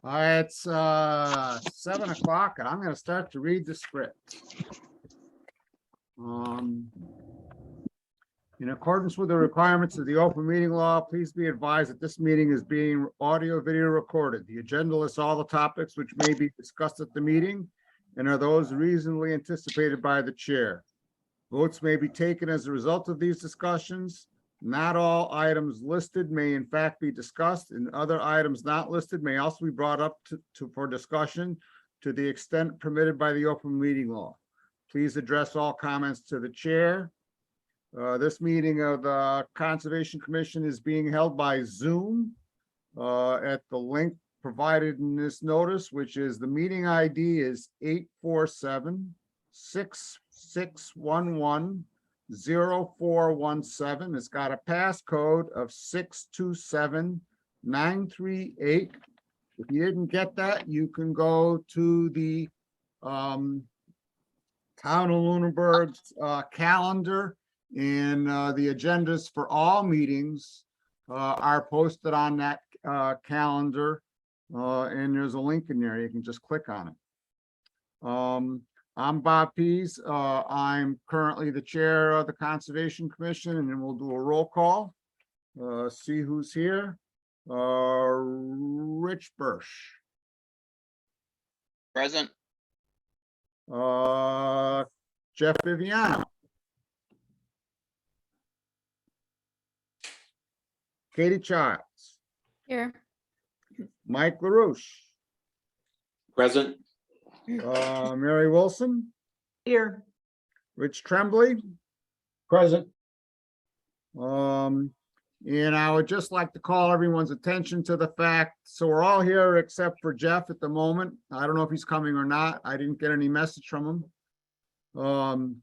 All right, it's 7 o'clock and I'm going to start to read the script. In accordance with the requirements of the open meeting law, please be advised that this meeting is being audio video recorded. The agenda lists all the topics which may be discussed at the meeting and are those reasonably anticipated by the chair. Votes may be taken as a result of these discussions. Not all items listed may in fact be discussed, and other items not listed may also be brought up for discussion to the extent permitted by the open meeting law. Please address all comments to the chair. This meeting of the Conservation Commission is being held by Zoom at the link provided in this notice, which is the meeting ID is 847-6611-0417. It's got a passcode of 627938. If you didn't get that, you can go to the Town of Lunenburg's calendar, and the agendas for all meetings are posted on that calendar, and there's a link in there. You can just click on it. I'm Bob Pease. I'm currently the chair of the Conservation Commission, and then we'll do a roll call. See who's here. Rich Birch. Present. Jeff Viviano. Katie Childs. Here. Mike LaRouche. Present. Mary Wilson. Here. Rich Tremblay. Present. And I would just like to call everyone's attention to the fact, so we're all here except for Jeff at the moment. I don't know if he's coming or not. I didn't get any message from him.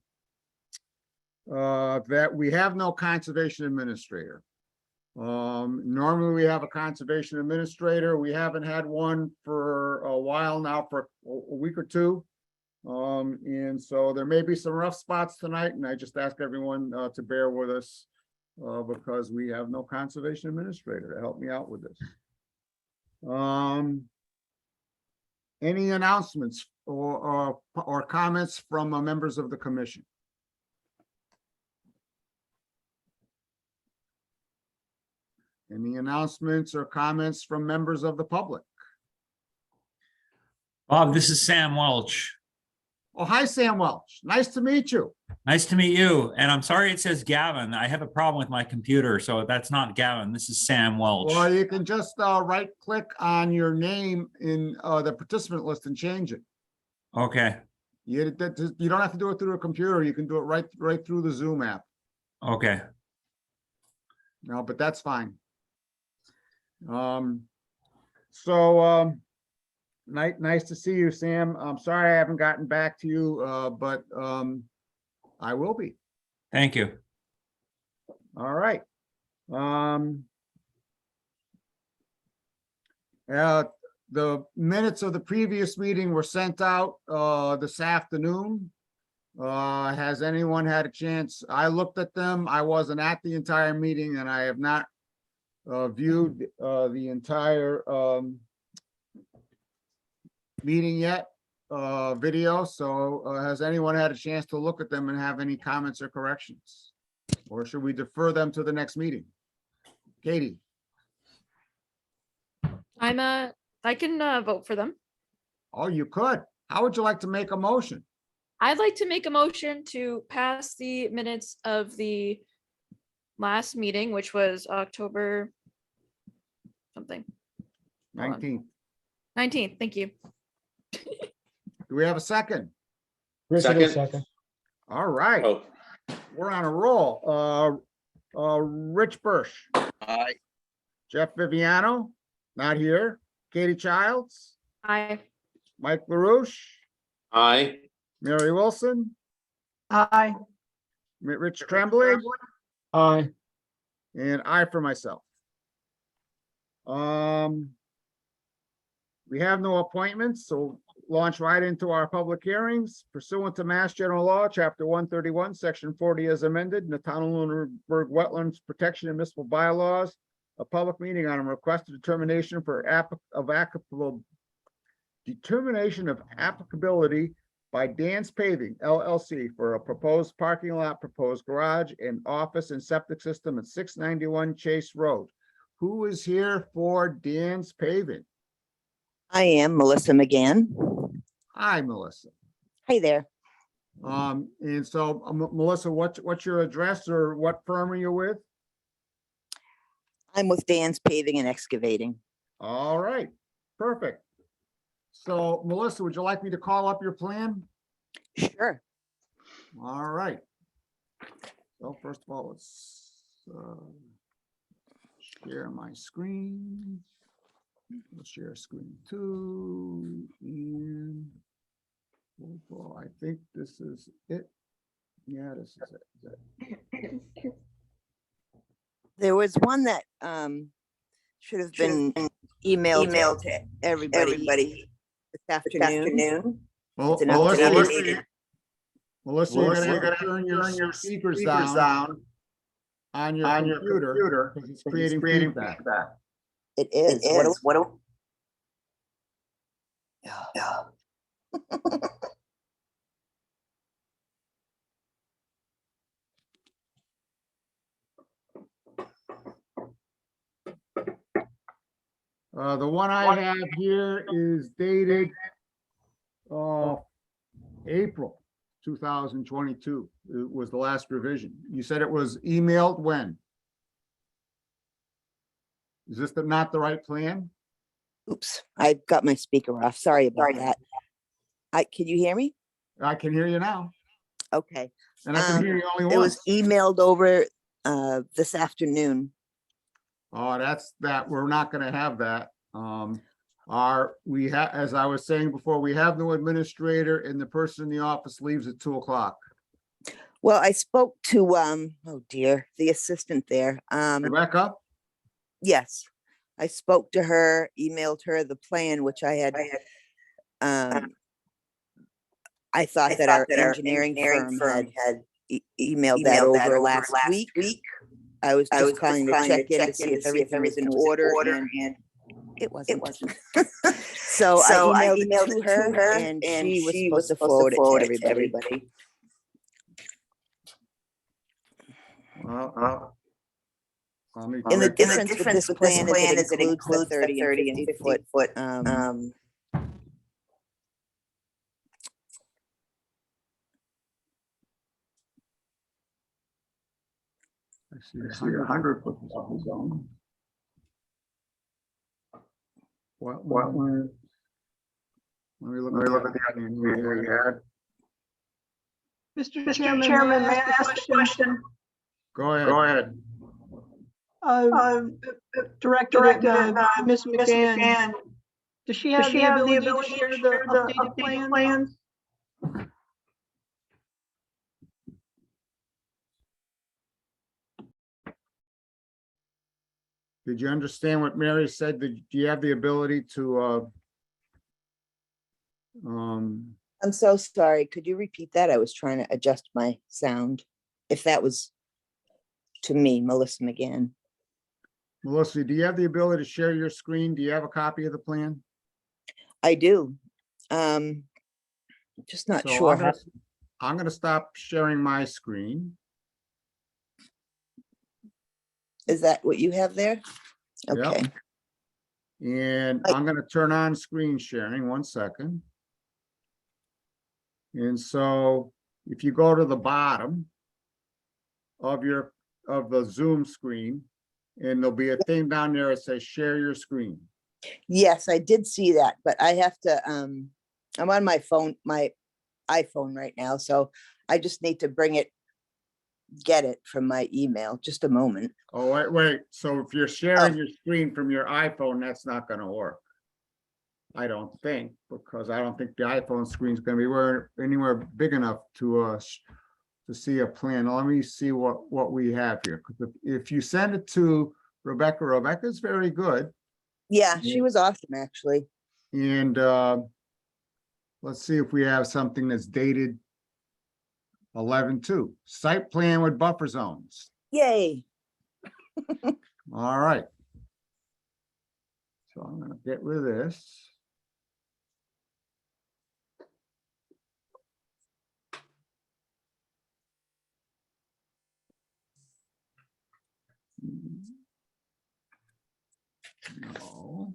That we have no conservation administrator. Normally we have a conservation administrator. We haven't had one for a while now, for a week or two. And so there may be some rough spots tonight, and I just ask everyone to bear with us because we have no conservation administrator to help me out with this. Any announcements or comments from members of the commission? Any announcements or comments from members of the public? Bob, this is Sam Welch. Oh, hi, Sam Welch. Nice to meet you. Nice to meet you. And I'm sorry it says Gavin. I have a problem with my computer, so that's not Gavin. This is Sam Welch. Well, you can just right-click on your name in the participant list and change it. Okay. You don't have to do it through a computer. You can do it right through the Zoom app. Okay. No, but that's fine. Nice to see you, Sam. I'm sorry I haven't gotten back to you, but I will be. Thank you. All right. The minutes of the previous meeting were sent out this afternoon. Has anyone had a chance? I looked at them. I wasn't at the entire meeting, and I have not viewed the entire meeting yet, video. So has anyone had a chance to look at them and have any comments or corrections? Or should we defer them to the next meeting? Katie? I can vote for them. Oh, you could. How would you like to make a motion? I'd like to make a motion to pass the minutes of the last meeting, which was October something. 19th. 19th. Thank you. Do we have a second? Second. All right. Oh, We're on a roll. Rich Birch, aye. Jeff Viviano, not here. Katie Childs, Aye. Mike LaRouche, Aye. Mary Wilson, Aye. Rich Tremblay, Aye. and I for myself. We have no appointments, so launch right into our public hearings pursuant to Mass General Law, Chapter 131, Section 40 as amended, in the Town of Lunenburg Wetlands Protection and Municipal Bylaws. a public meeting on a request of determination determination of applicability by Dan's Paving LLC for a proposed parking lot, proposed garage and office and septic system at 691 Chase Road. Who is here for Dan's Paving? I am Melissa McGann. Hi, Melissa. Hi there. And so Melissa, what's your address or what firm are you with? I'm with Dan's Paving and Excavating. All right, perfect. So Melissa, would you like me to call up your plan? Sure. All right. So first of all, let's share my screen. Let's share screen 2 and oh boy, I think this is it. Yeah, this is it. There was one that should have been emailed to everybody this afternoon. Well, It's an Melissa, updated- Melissa, you're gonna turn your speakers down on your computer because it's creating feedback. It is. Yeah. The one I have here is dated April 2022. It was the last revision. You said it was emailed when? Is this not the right plan? Oops, I got my speaker off. Sorry about that. Can you hear me? I can hear you now, Okay. and I can hear you only It once. was emailed over this afternoon. Oh, that's that. We're not gonna have that. As I was saying before, we have no administrator and the person in the office leaves at 2 o'clock. Well, I spoke to oh dear, the assistant there. Rebecca? Yes, I spoke to her, emailed her the plan, which I had I thought that our engineering firm had emailed that over last week. I was just calling to check in to see if everything was in order, and it wasn't. So I emailed it to her, and she was supposed to forward it to everybody. Well, And the difference with this plan is it includes the 30 and 50 foot. I see 100 foot zone. What? Let me look at the plan here you had. Mr. Chairman, may I ask a question? Go ahead. Directed at Ms. McGann. Does she have the ability to share the updated plans? Did you understand what Mary said? Do you have the ability to I'm so sorry. Could you repeat that? I was trying to adjust my sound. If that was to me, Melissa McGann. Melissa, do you have the ability to share your screen? Do you have a copy of the plan? I do. Just not So sure. I'm gonna stop sharing my screen. Is that what you have there? Yep. Okay. And I'm gonna turn on screen sharing, 1 second. And so if you go to the bottom of the Zoom screen, and there'll be a thing down there that says share your screen. Yes, I did see that, but I have to, I'm on my phone, my iPhone right now, so I just need to get it from my email. Just a moment. Oh, wait. So if you're sharing your screen from your iPhone, that's not gonna work. I don't think, because I don't think the iPhone screen is gonna be anywhere big enough to see a plan. Let me see what we have here. 'Cause if you send it to Rebecca's very good. Yeah, she was awesome, actually. And let's see if we have something that's dated 11/2, site plan with buffer zones. Yay. All right. So I'm gonna get rid of this. No.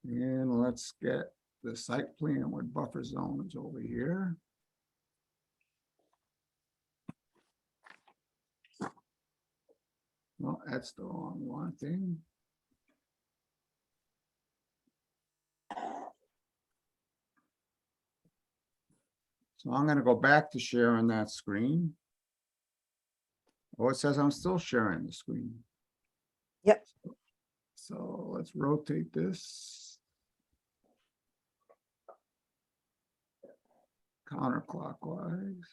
And let's get the site plan with buffer zones over here. Well, that's the wrong one thing. So I'm gonna go back to sharing that screen. Oh, it says I'm still sharing the screen. Yep. So let's rotate this. Counterclockwise.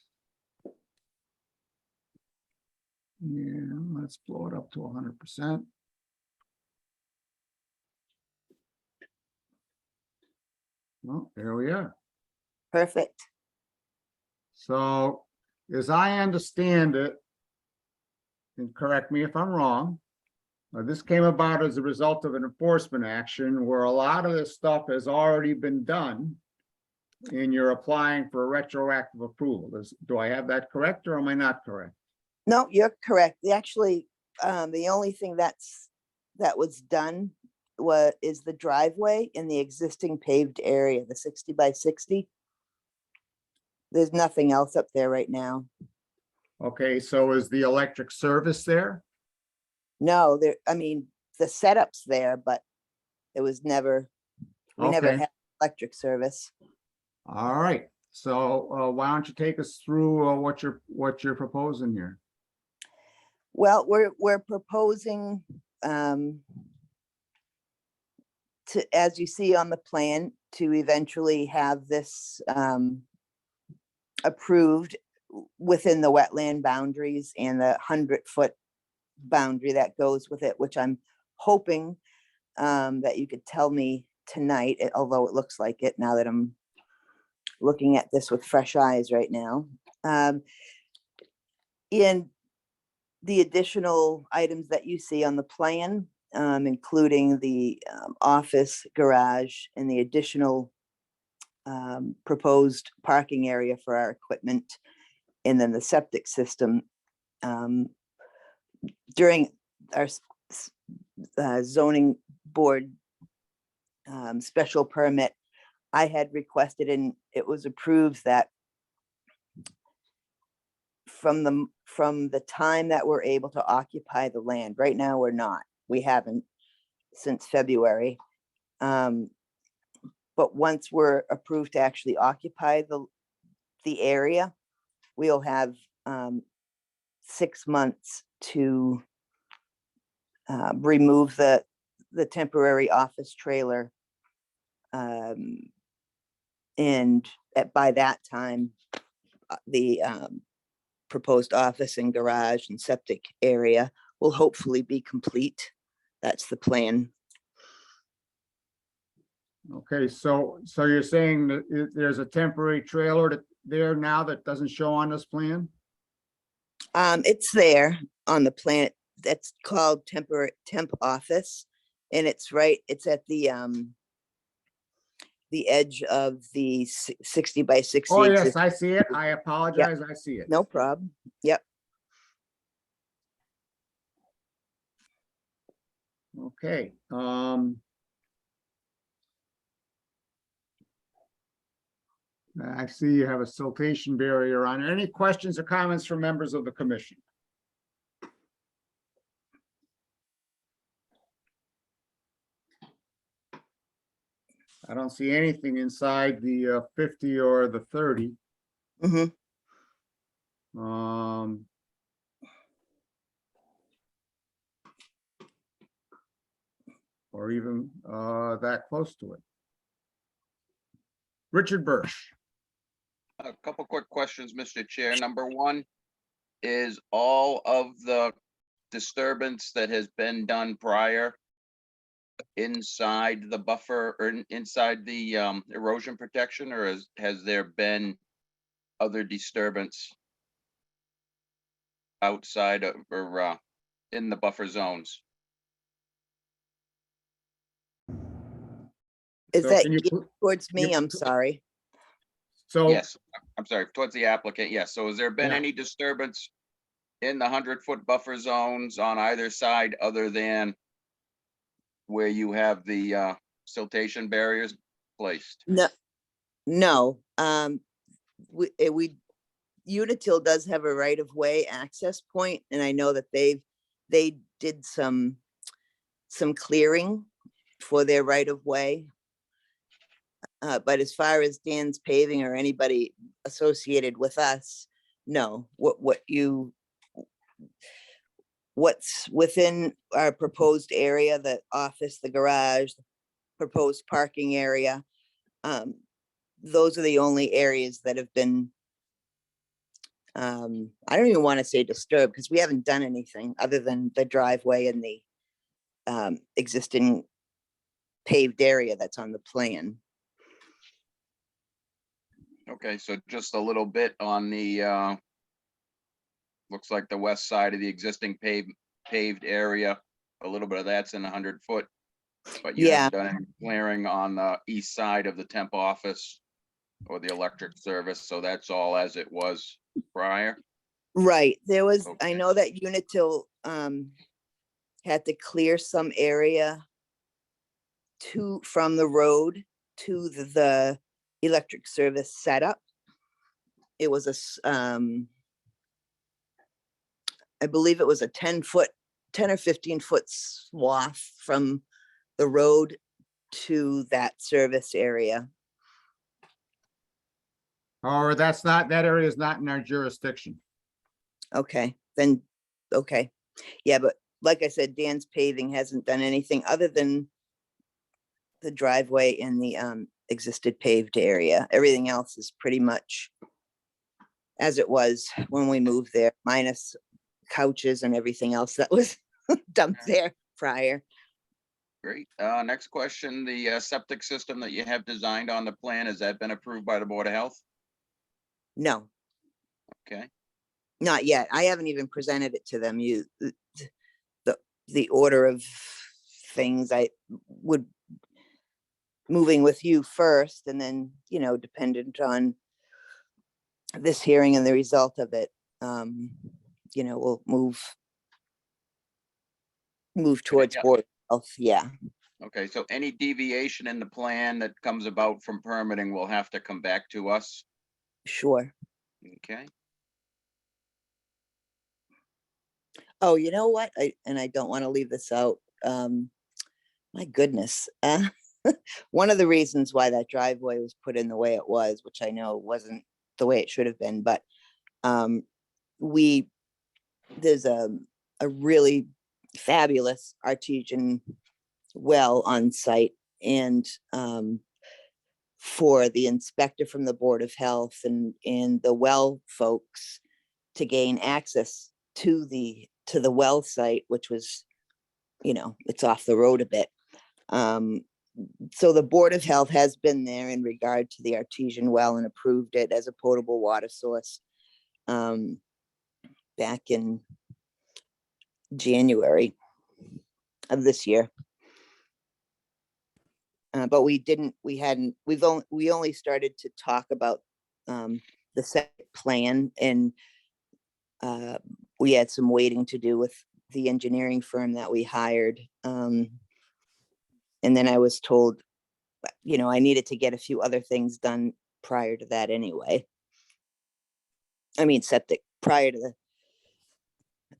And let's blow it up to 100%. Well, there we are. Perfect. So as I understand it, and correct me if I'm wrong, this came about as a result of an enforcement action where a lot of this stuff has already been done and you're applying for a retroactive approval. Do I have that correct or am I not correct? No, you're correct. Actually, the only thing that was done is the driveway in the existing paved area, the 60 by 60. There's nothing else up there right now. Okay, so is the electric service there? No, I mean, the setup's there, but it was never, we never Okay. had electric service. All right, so why don't you take us through what you're proposing here? Well, we're proposing to, as you see on the plan, to eventually have this approved within the wetland boundaries and the 100-foot boundary that goes with it, which I'm hoping that you could tell me tonight, although it looks like it now that I'm looking at this with fresh eyes right now. In the additional items that you see on the plan, including the office garage and the additional proposed parking area for our equipment, and then the septic system. During our zoning board special permit, I had requested, and it was approved, that from the time that we're able to occupy the land, right now we're not, we haven't since February. But once we're approved to actually occupy the area, we'll have 6 months to remove the temporary office trailer. And by that time, the proposed office and garage and septic area will hopefully be complete. That's the plan. Okay, so you're saying that there's a temporary trailer there now that doesn't show on this plan? It's there on the plan. That's called temp office, and it's at the edge of the 60 by 60. Oh, yes, I see it. I apologize. I see it. No problem. Yep. Okay. I see you have a siltation barrier on. Any questions or comments from members of the commission? I don't see anything inside the 50 or the 30. Mhm. Or even that close to it. Richard Birch. A couple quick questions, Mr. Chair. Number one, is all of the disturbance that has been done prior inside the buffer or inside the erosion protection, or has there been other disturbance outside of or in the buffer zones? Is So that can you geared pl- towards me? you- I'm sorry. So, Yes, I'm sorry, towards the applicant, yes. So has there been Yeah. any disturbance in the 100-foot buffer zones on either side other than where you have the siltation barriers placed? No, no. We Unitil does have a right of way access point, and I know that they did some clearing for their right of way. But as far as Dan's paving or anybody associated with us, no. What's within our proposed area, the office, the garage, the proposed parking area, those are the only areas that have been, I don't even want to say disturbed, because we haven't done anything other than the driveway and the existing paved area that's on the plan. Okay, so just a little bit on the looks like the west side of the existing paved area. A little bit of that's in 100-foot. But you Yeah. haven't done any clearing on the east side of the temp office or the electric service, so that's all as it was prior? Right, there was, I Okay. know that Unitil had to clear some area from the road to the electric service setup. It was I believe it was a 10-foot, 10 or 15-foot swath from the road to that service area. or that area is not in our jurisdiction. Okay, then, okay. Yeah, but like I said, Dan's paving hasn't done anything other than the driveway in the existed paved area. Everything else is pretty much as it was when we moved there, minus couches and everything else that was dumped there prior. Great. Next question, the septic system that you have designed on the plan, has that been approved by the Board of Health? No, Okay, not yet. I haven't even presented it to them. The order of things, I would moving with you first, and then, dependent on this hearing and the result of it, we'll move towards yeah. Board of Health. Yeah, okay, so any deviation in the plan that comes about from permitting will have to come back to us? sure. Okay, Oh, you know what? I don't want to leave this out. My goodness. One of the reasons why that driveway was put in the way it was, which I know wasn't the way it should have been, but there's a really fabulous artesian well on site, and for the inspector from the Board of Health and the well folks to gain access to the well site, which was, it's off the road a bit. So the Board of Health has been there in regard to the artesian well and approved it as a potable water source back in January of this year. But we only started to talk about the set plan, and we had some waiting to do with the engineering firm that we hired. And then I was told, I needed to get a few other things done prior to that anyway. I mean, prior to the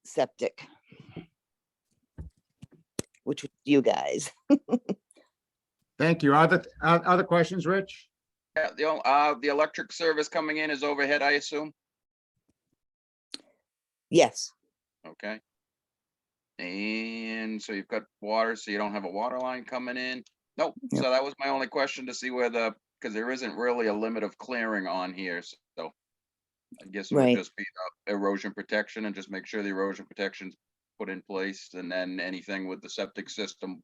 septic, which was you guys. Thank you. Other questions, Rich? yeah, the electric service coming in is overhead, I assume? Yes, Okay. And so you've got water, so you don't have a water line coming in? Nope. Yep. So that was my only question, to see where because there isn't really a limit of clearing on here, so I guess it would Right. just be erosion protection, and just make sure the erosion protection's put in place, and then anything with the septic system,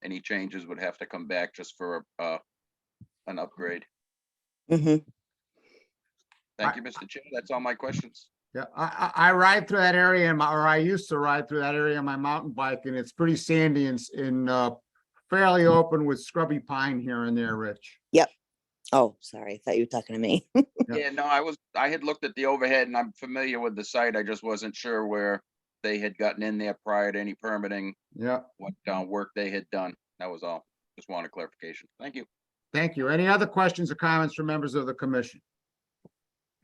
any changes would have to come back just for an upgrade. hmm Thank you, Mr. Chair. That's all my questions. Yeah, I ride through that area, or I used to ride through that area on my mountain bike, and it's pretty sandy and fairly open with scrubby pine here and there, Rich. Oh, sorry. I thought you were talking to me. Yeah, no, I had looked at the overhead and I'm familiar with the site. I just wasn't sure where they had gotten in there prior to any permitting, Yeah, what work they had done. That was all. Just wanted clarification. Thank you. thank you. Any other questions or comments from members of the commission?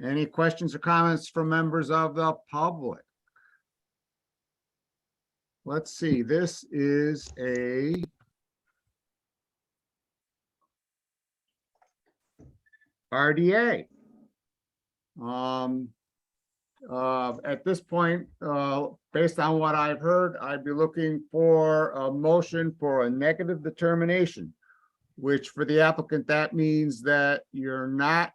Any questions or comments from members of the public? Let's see, this is a RDA. At this point, based on what I've heard, I'd be looking for a motion for a negative determination, which for the applicant, that means that you're not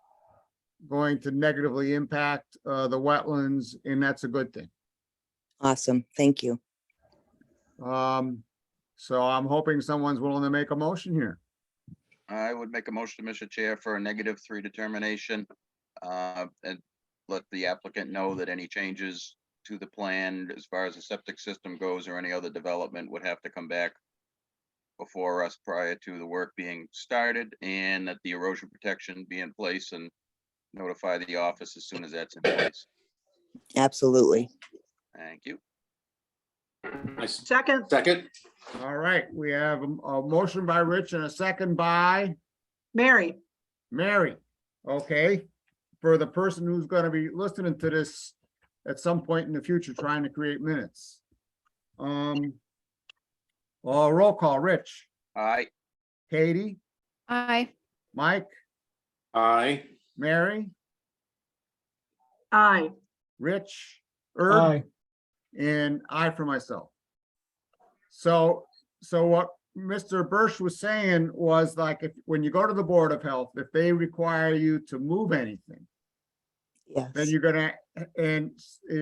going to negatively impact the wetlands, and that's a good thing. Awesome. Thank you. So I'm hoping someone's willing to make a motion here. I would make a motion, Mr. Chair, for a -3 determination. And let the applicant know that any changes to the plan as far as the septic system goes or any other development would have to come back before us prior to the work being started, and that the erosion protection be in place and notify the office as soon as that's in place. Absolutely. Thank you. Second, All right, we have a motion by Rich and a second by Mary. Mary. Okay, for the person who's gonna be listening to this at some point in the future, trying to create minutes. Roll call, Rich, Aye. Katie, Aye. Mike, Aye. Mary, Aye. Rich, Erd, Aye. and I for myself. So what Mr. Birch was saying was like, when you go to the Board of Health, if they require you to move anything, then Yes. you're gonna,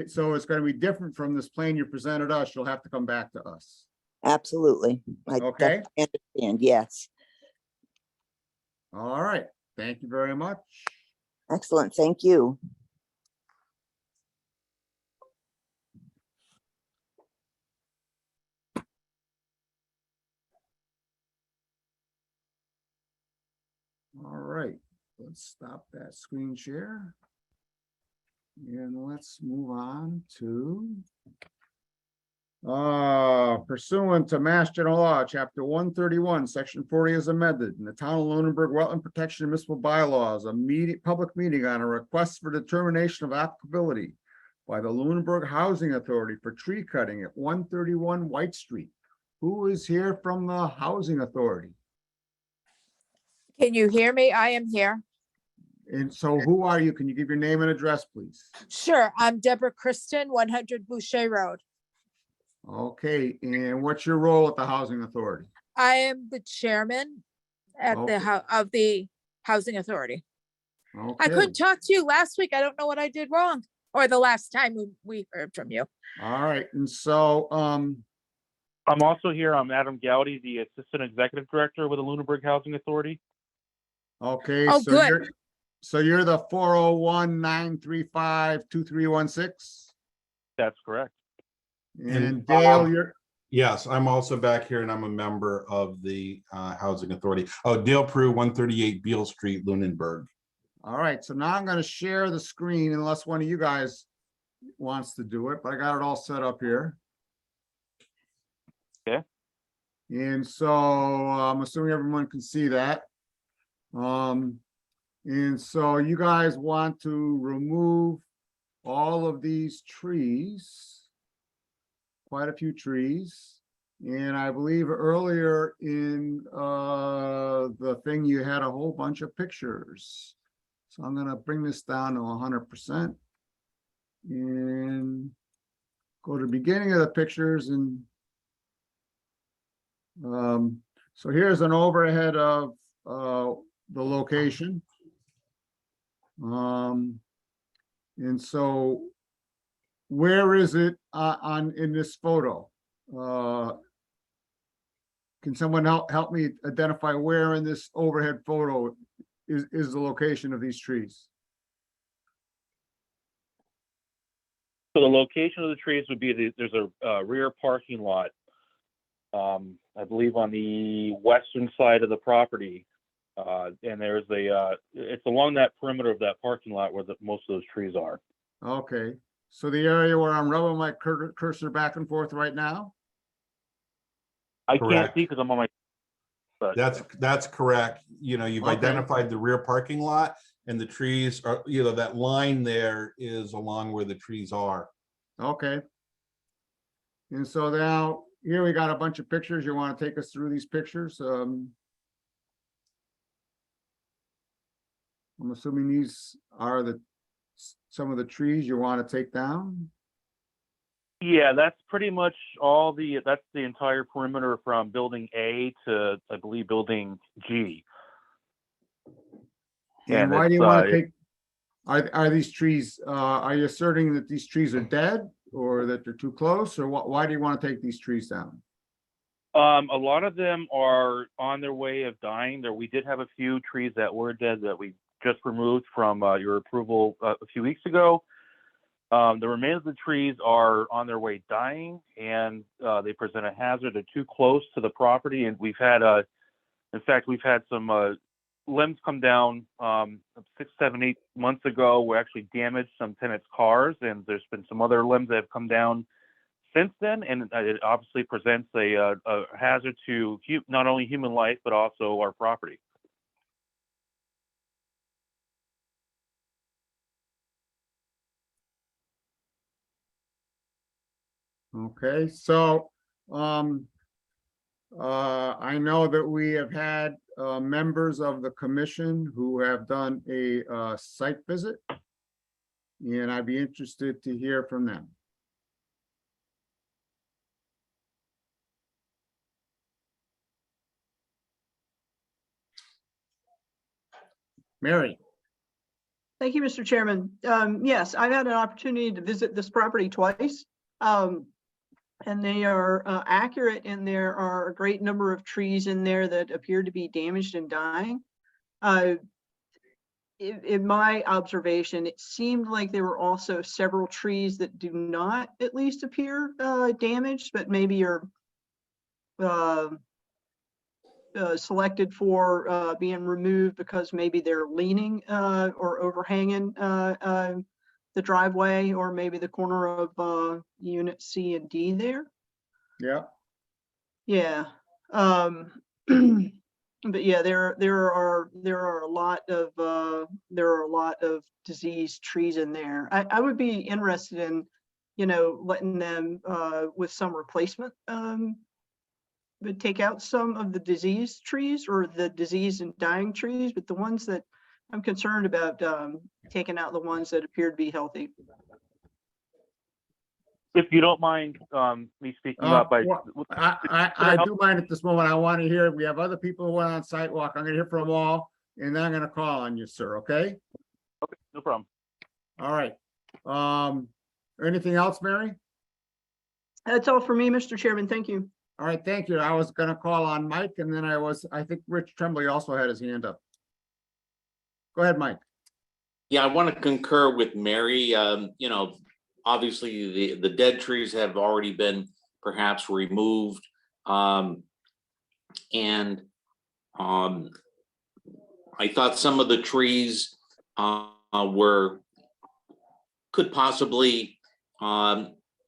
so it's gonna be different from this plan you presented us. You'll have to come back to us. Absolutely. I Okay. definitely understand. Yes. All right, thank you very much. Excellent. Thank you. All right, let's stop that screen share. And let's move on to pursuant to Mass General Law, Chapter 131, Section 40 is amended, in the Town of Lunenburg Wetland Protection and Municipal Bylaws, a public meeting on a request for determination of applicability by the Lunenburg Housing Authority for tree cutting at 131 White Street. Who is here from the Housing Authority? Can you hear me? I am here. And so who are you? Can you give your name and address, please? Sure, I'm Deborah Kristen, 100 Boucher Road. Okay, and what's your role at the Housing Authority? I am the chairman at Okay. of the Housing Authority. I Okay, couldn't talk to you last week. I don't know what I did wrong, or the last time we heard from you. all right, and so, I'm also here. I'm Adam Gowdy, the Assistant Executive Director with the Lunenburg Housing Authority. okay, Oh, so good. you're the 401-935-2316? That's correct. And Dale, you're, Yes, I'm also back here and I'm a member of the Housing Authority. Oh, Dale Prue, 138 Beale Street, Lunenburg. all right, so now I'm gonna share the screen unless one of you guys wants to do it, but I got it all set up here. Okay. And so I'm assuming everyone can see that. And so you guys want to remove all of these trees, quite a few trees. And I believe earlier in the thing, you had a whole bunch of pictures. So I'm gonna bring this down to 100% and go to the beginning of the pictures. And so here's an overhead of the location. And so where is it in this photo? Can someone help me identify where in this overhead photo is the location of these trees? So the location of the trees would be, there's a rear parking lot I believe on the western side of the property. And there's it's along that perimeter of that parking lot where most of those trees are. Okay, so the area where I'm rubbing my cursor back and forth right now? I can't Correct. see because I'm on my. But That's correct. You know, you've Okay. identified the rear parking lot and the trees are, you know, that line there is along where the trees are. Okay. And so now, here we got a bunch of pictures. You want to take us through these pictures? I'm assuming these are some of the trees you want to take down? yeah, that's pretty much that's the entire perimeter from building A to, I believe, building G. And why it's, do you want to take, are these trees, are you asserting that these trees are dead or that they're too close, or why do you want to take these trees down? A lot of them are on their way of dying. We did have a few trees that were dead that we just removed from your approval a few weeks ago. The remains of the trees are on their way dying, and they present a hazard. They're too close to the property, and we've had some limbs come down 6, 7, 8 months ago. We actually damaged some tenants' cars, and there's been some other limbs that have come down since then, and it obviously presents a hazard to not only human life but also our property. Okay, so I know that we have had members of the commission who have done a site visit, and I'd be interested to hear from them. Mary. Thank you, Mr. Chairman. Yes, I've had an opportunity to visit this property twice. And they are accurate, and there are a great number of trees in there that appear to be damaged and dying. In my observation, it seemed like there were also several trees that do not at least appear damaged, but maybe are selected for being removed because maybe they're leaning or overhanging the driveway, or maybe the corner of unit C and D there. Yeah. Yeah. But yeah, there are a lot of diseased trees in there. I would be interested in, letting them with some replacement, but take out some of the diseased trees or the diseased and dying trees, but the ones that I'm concerned about, taking out the ones that appear to be healthy. If you don't mind me speaking up, I do mind at this moment. I want to hear, we have other people who went on sidewalk. I'm going to hear from them all, and then I'm going to call on you, sir, okay? Okay, no problem. All right. Anything else, Mary? That's all for me, Mr. Chairman. Thank you. All right, thank you. I was going to call on Mike, and then I think Rich Tremblay also had his hand up. Go ahead, Mike. Yeah, I want to concur with Mary. Obviously the dead trees have already been perhaps removed. I thought some of the trees could possibly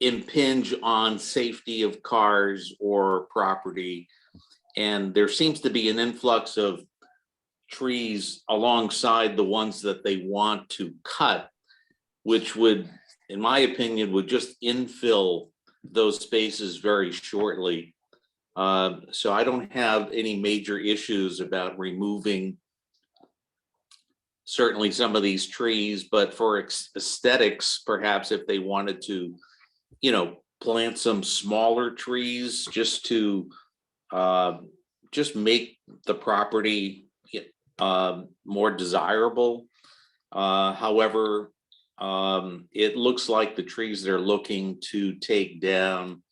impinge on safety of cars or property. And there seems to be an influx of trees alongside the ones that they want to cut, which would, in my opinion, would just infill those spaces very shortly. So I don't have any major issues about removing certainly some of these trees, but for aesthetics, perhaps if they wanted to, plant some smaller trees just to just make the property more desirable. However, it looks like the trees they're looking to take down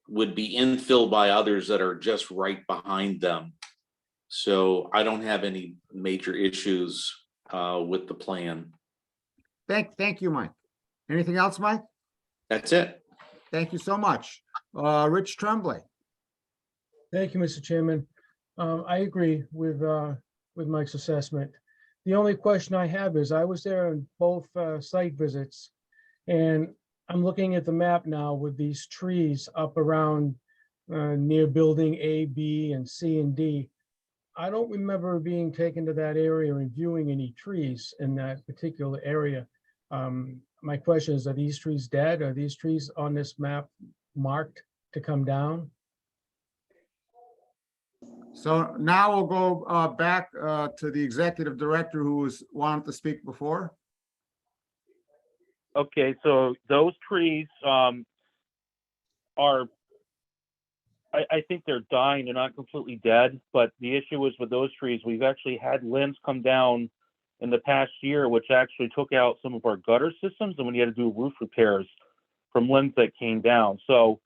would be infilled by others that are just right behind them. So I don't have any major issues with the plan. Thank you, Mike. Anything else, Mike? That's it. Thank you so much. Rich Tremblay. Thank you, Mr. Chairman. I agree with Mike's assessment. The only question I have is, I was there on both site visits, and I'm looking at the map now with these trees up around near building A, B, and C and D. I don't remember being taken to that area and viewing any trees in that particular area. My question is, are these trees dead? Are these trees on this map marked to come down? So now we'll go back to the executive director who was wanted to speak before. Okay, so those trees are, I think they're dying. They're not completely dead, but the issue is with those trees, we've actually had limbs come down in the past year, which actually took out some of our gutter systems, and when you had to do roof repairs from limbs that came down. So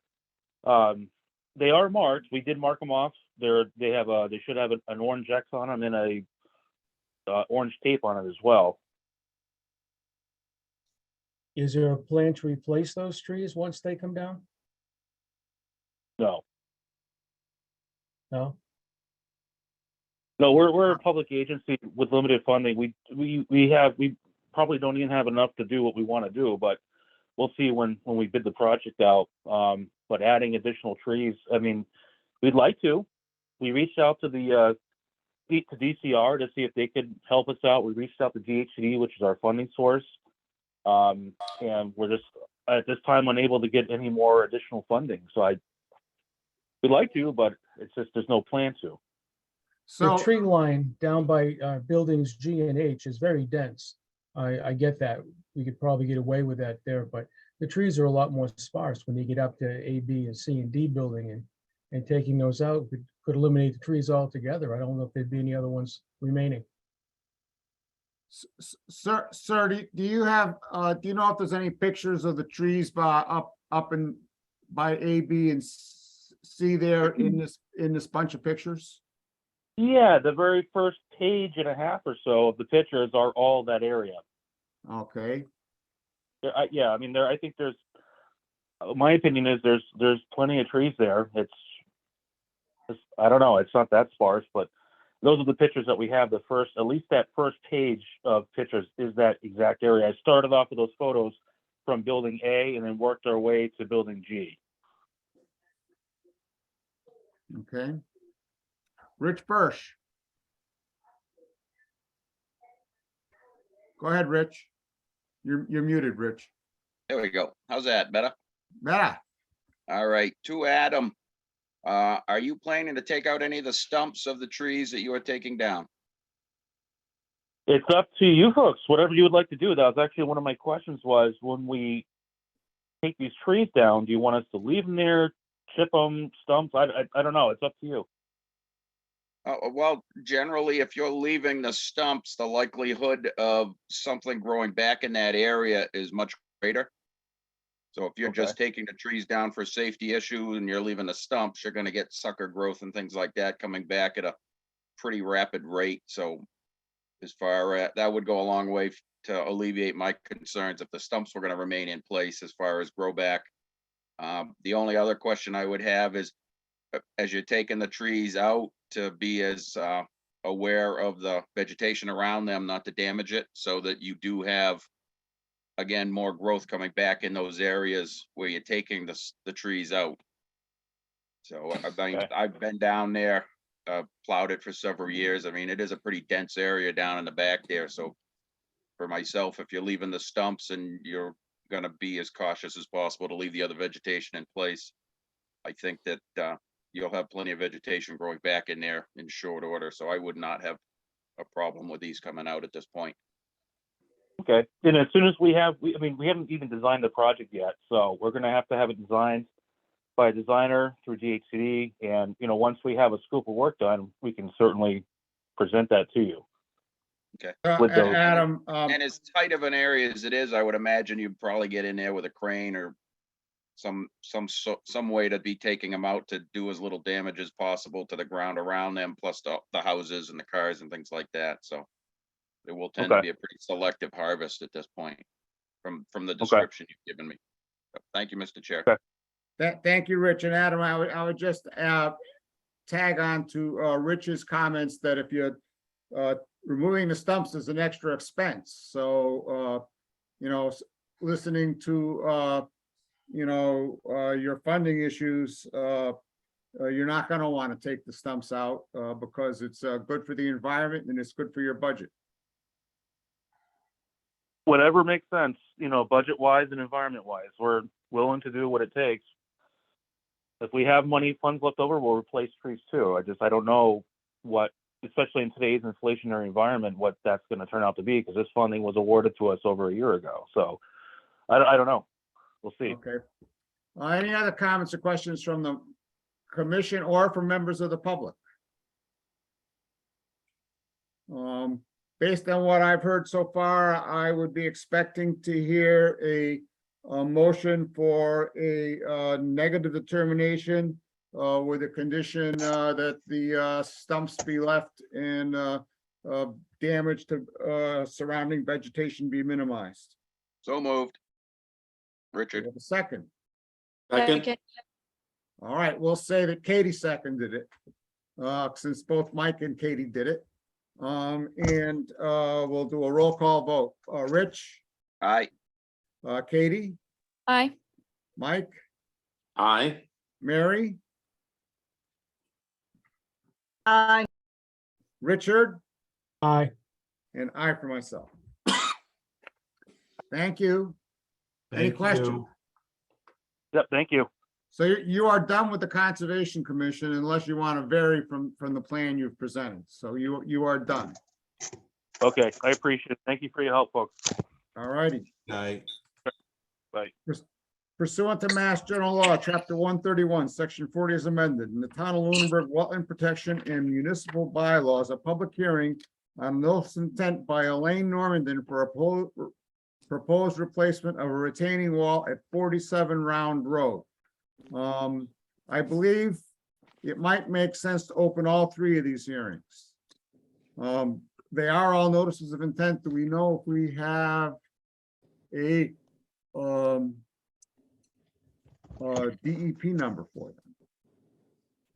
they are marked. We did mark them off. They should have an orange X on them and a orange tape on it as well. Is there a plan to replace those trees once they come down? No, No? no, we're a public agency with limited funding. We probably don't even have enough to do what we want to do, but we'll see when we bid the project out. But adding additional trees, I mean, we'd like to. We reached out to the to DCR to see if they could help us out. We reached out to DHCD, which is our funding source, and we're just at this time unable to get any more additional funding. So we'd like to, but it's just there's no plan to. The So tree line down by buildings G and H is very dense. I get that. We could probably get away with that there, but the trees are a lot more sparse when you get up to A, B, and C and D building, and taking those out could eliminate the trees altogether. I don't know if there'd be any other ones remaining. Sir, do you have, do you know if there's any pictures of the trees up in by A, B, and C there in this bunch of pictures? Yeah, the very first page and a half or so of the pictures are all that area. Okay. Yeah, I mean, I think there's. My opinion is there's plenty of trees there. It's I don't know. It's not that sparse, but those are the pictures that we have. At least that first page of pictures is that exact area. I started off with those photos from building A and then worked our way to building G. Okay. Rich Birch. Go ahead, Rich. You're muted, Rich. There we go. How's that? Better? Yeah. All right. To Adam, are you planning to take out any of the stumps of the trees that you are taking down? It's up to you folks, whatever you would like to do. That was actually one of my questions was when we take these trees down, do you want us to leave them there, chip them, stumps? I don't know. It's up to you. Well, generally, if you're leaving the stumps, the likelihood of something growing back in that area is much greater. So if you're just taking the trees down for safety issue and you're leaving the stumps, you're going to get sucker growth and things like that coming back at a pretty rapid rate. So as far as that would go a long way to alleviate my concerns if the stumps were going to remain in place as far as grow back. The only other question I would have is, as you're taking the trees out, to be as aware of the vegetation around them, not to damage it, so that you do have, again, more growth coming back in those areas where you're taking the trees out. So I've been down there, plowed it for several years. I mean, it is a pretty dense area down in the back there. So for myself, if you're leaving the stumps and you're going to be as cautious as possible to leave the other vegetation in place, I think that you'll have plenty of vegetation growing back in there in short order. So I would not have a problem with these coming out at this point. Okay. And as soon as we haven't even designed the project yet. So we're going to have it designed by a designer through DHCD. And, once we have a scope of work done, we can certainly present that to you. Okay. Adam, and as tight of an area as it is, I would imagine you'd probably get in there with a crane or some way to be taking them out to do as little damage as possible to the ground around them, plus the houses and the cars and things like that. So it will tend to be a pretty selective harvest at this point from the description you've given me. So, thank you, Mr. Chair. Okay. Thank you, Rich and Adam. I would just tag on to Rich's comments that if you're removing the stumps is an extra expense. So, you know, listening to, you know, your funding issues, you're not going to want to take the stumps out because it's good for the environment and it's good for your budget. Whatever makes sense, you know, budget wise and environment wise, we're willing to do what it takes. If we have money funds left over, we'll replace trees too. I don't know what, especially in today's inflationary environment, what that's going to turn out to be, because this funding was awarded to us over a year ago. So I don't know. We'll see. Okay. Any other comments or questions from the commission or from members of the public? Based on what I've heard so far, I would be expecting to hear a motion for a negative determination with a condition that the stumps be left and damage to surrounding vegetation be minimized. So moved. We Richard, have a second. Second. All right, we'll say that Katie seconded it, since both Mike and Katie did it. And we'll do a roll call vote. Rich, aye. Katie, Aye. Mike, Aye. Mary, Aye. Richard, Aye. and I for myself. Thank you. Any Thank you. questions? Yep. Thank you. So you are done with the Conservation Commission unless you want to vary from the plan you've presented. So you are done. Okay. I appreciate it. Thank you for your help, folks. All righty. Night. Bye. Pursuant to Mass General Law, Chapter 131, Section 40 is amended, in the town of Lunenburg Wetland Protection and Municipal Bylaws, a public hearing on notice of intent by Elaine Normandin for a proposed replacement of a retaining wall at 47 Round Road. I believe it might make sense to open all three of these hearings. They are all notices of intent. Do we know if we have a DEP number for them?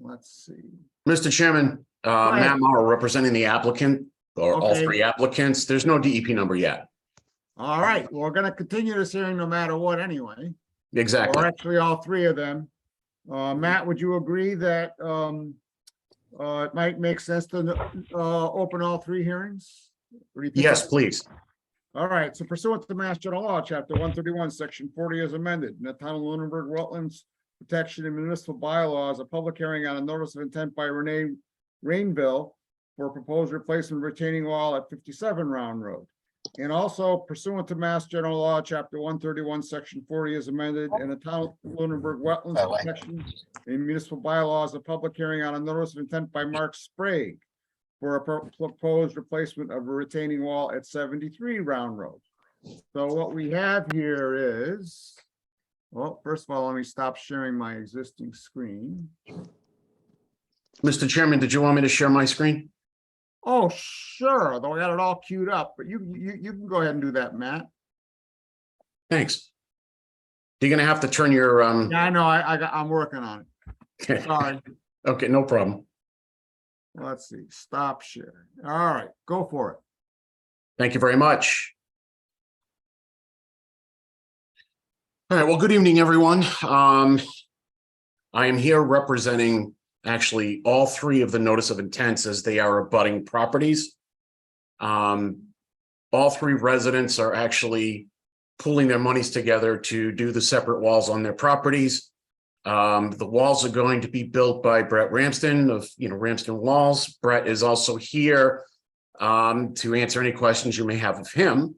Let's see. Mr. Chairman, ahead. Matt Morrow representing the applicant or all Okay. three applicants. There's no DEP number yet. All right, we're gonna continue this hearing no matter what anyway, Exactly. or actually all three of them. Matt, would you agree that it might make sense to open all three hearings? What do you think? Yes, please. All right, so pursuant to Mass General Law, Chapter 131, Section 40 is amended, in the town of Lunenburg Wetlands Protection and Municipal Bylaws, a public hearing on a notice of intent by Renee Rainville for a proposed replacement retaining wall at 57 Round Road. And also pursuant to Mass General Law, Chapter 131, Section 40 is amended, in the town of Lunenburg Wetlands Protection and Municipal Bylaws, a public hearing on a notice of intent by Mark Sprague for a proposed replacement of a retaining wall at 73 Round Road. So what we have here is, well, first of all, let me stop sharing my existing screen. Mr. Chairman, did you want me to share my screen? Oh, sure, though I got it all queued up, but you can go ahead and do that, Matt. Thanks. You're gonna have to turn your, Yeah, I know, I'm working on it. Sorry. okay, no problem. Let's see, stop share. All right, go for it. Thank you very much. All right, well, good evening, everyone. I am here representing actually all three of the notice of intents as they are abutting properties. All three residents are actually pooling their monies together to do the separate walls on their properties. The walls are going to be built by Brett Ramsden of, Ramsden Walls. Brett is also here to answer any questions you may have of him.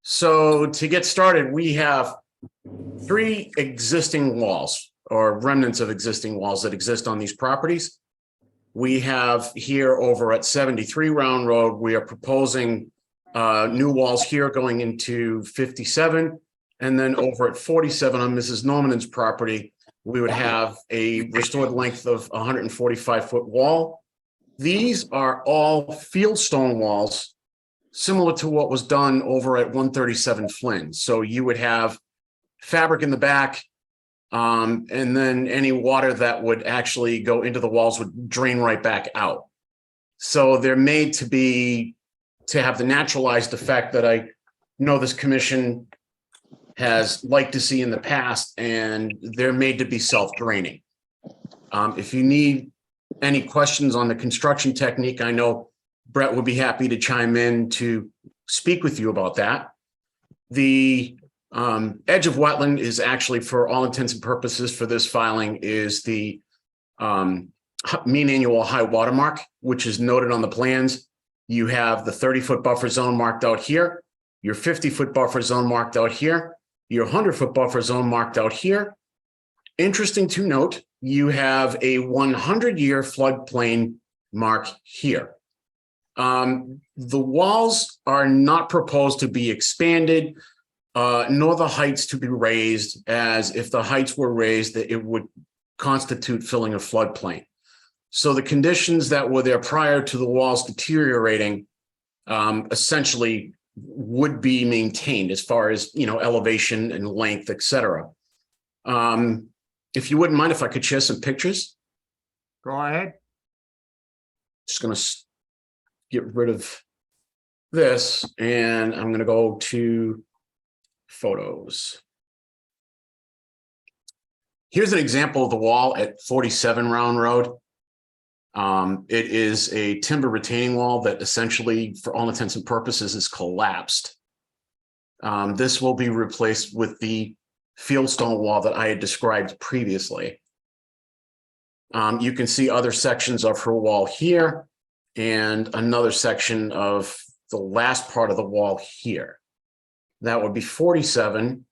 So to get started, we have three existing walls or remnants of existing walls that exist on these properties. We have here over at 73 Round Road, we are proposing new walls here going into 57. And then over at 47 on Mrs. Norman's property, we would have a restored length of 145-foot wall. These are all fieldstone walls, similar to what was done over at 137 Flynn. So you would have fabric in the back, And then any water that would actually go into the walls would drain right back out. So they're made to have the naturalized effect that I know this commission has liked to see in the past, and they're made to be self-draining. If you need any questions on the construction technique, I know Brett would be happy to chime in to speak with you about that. The edge of wetland is actually, for all intents and purposes for this filing, is the mean annual high water mark, which is noted on the plans. You have the 30-foot buffer zone marked out here, your 50-foot buffer zone marked out here, your 100-foot buffer zone marked out here. Interesting to note, you have a 100-year floodplain mark here. The walls are not proposed to be expanded, nor the heights to be raised, as if the heights were raised, that it would constitute filling a floodplain. So the conditions that were there prior to the walls deteriorating essentially would be maintained as far as, elevation and length, et cetera. If you wouldn't mind if I could share some pictures. Go ahead. Just going to get rid of this, and I'm going to go to photos. Here's an example of the wall at 47 Round Road. It is a timber retaining wall that essentially, for all intents and purposes, is collapsed. This will be replaced with the fieldstone wall that I had described previously. You can see other sections of her wall here and another section of the last part of the wall here. That would be 47.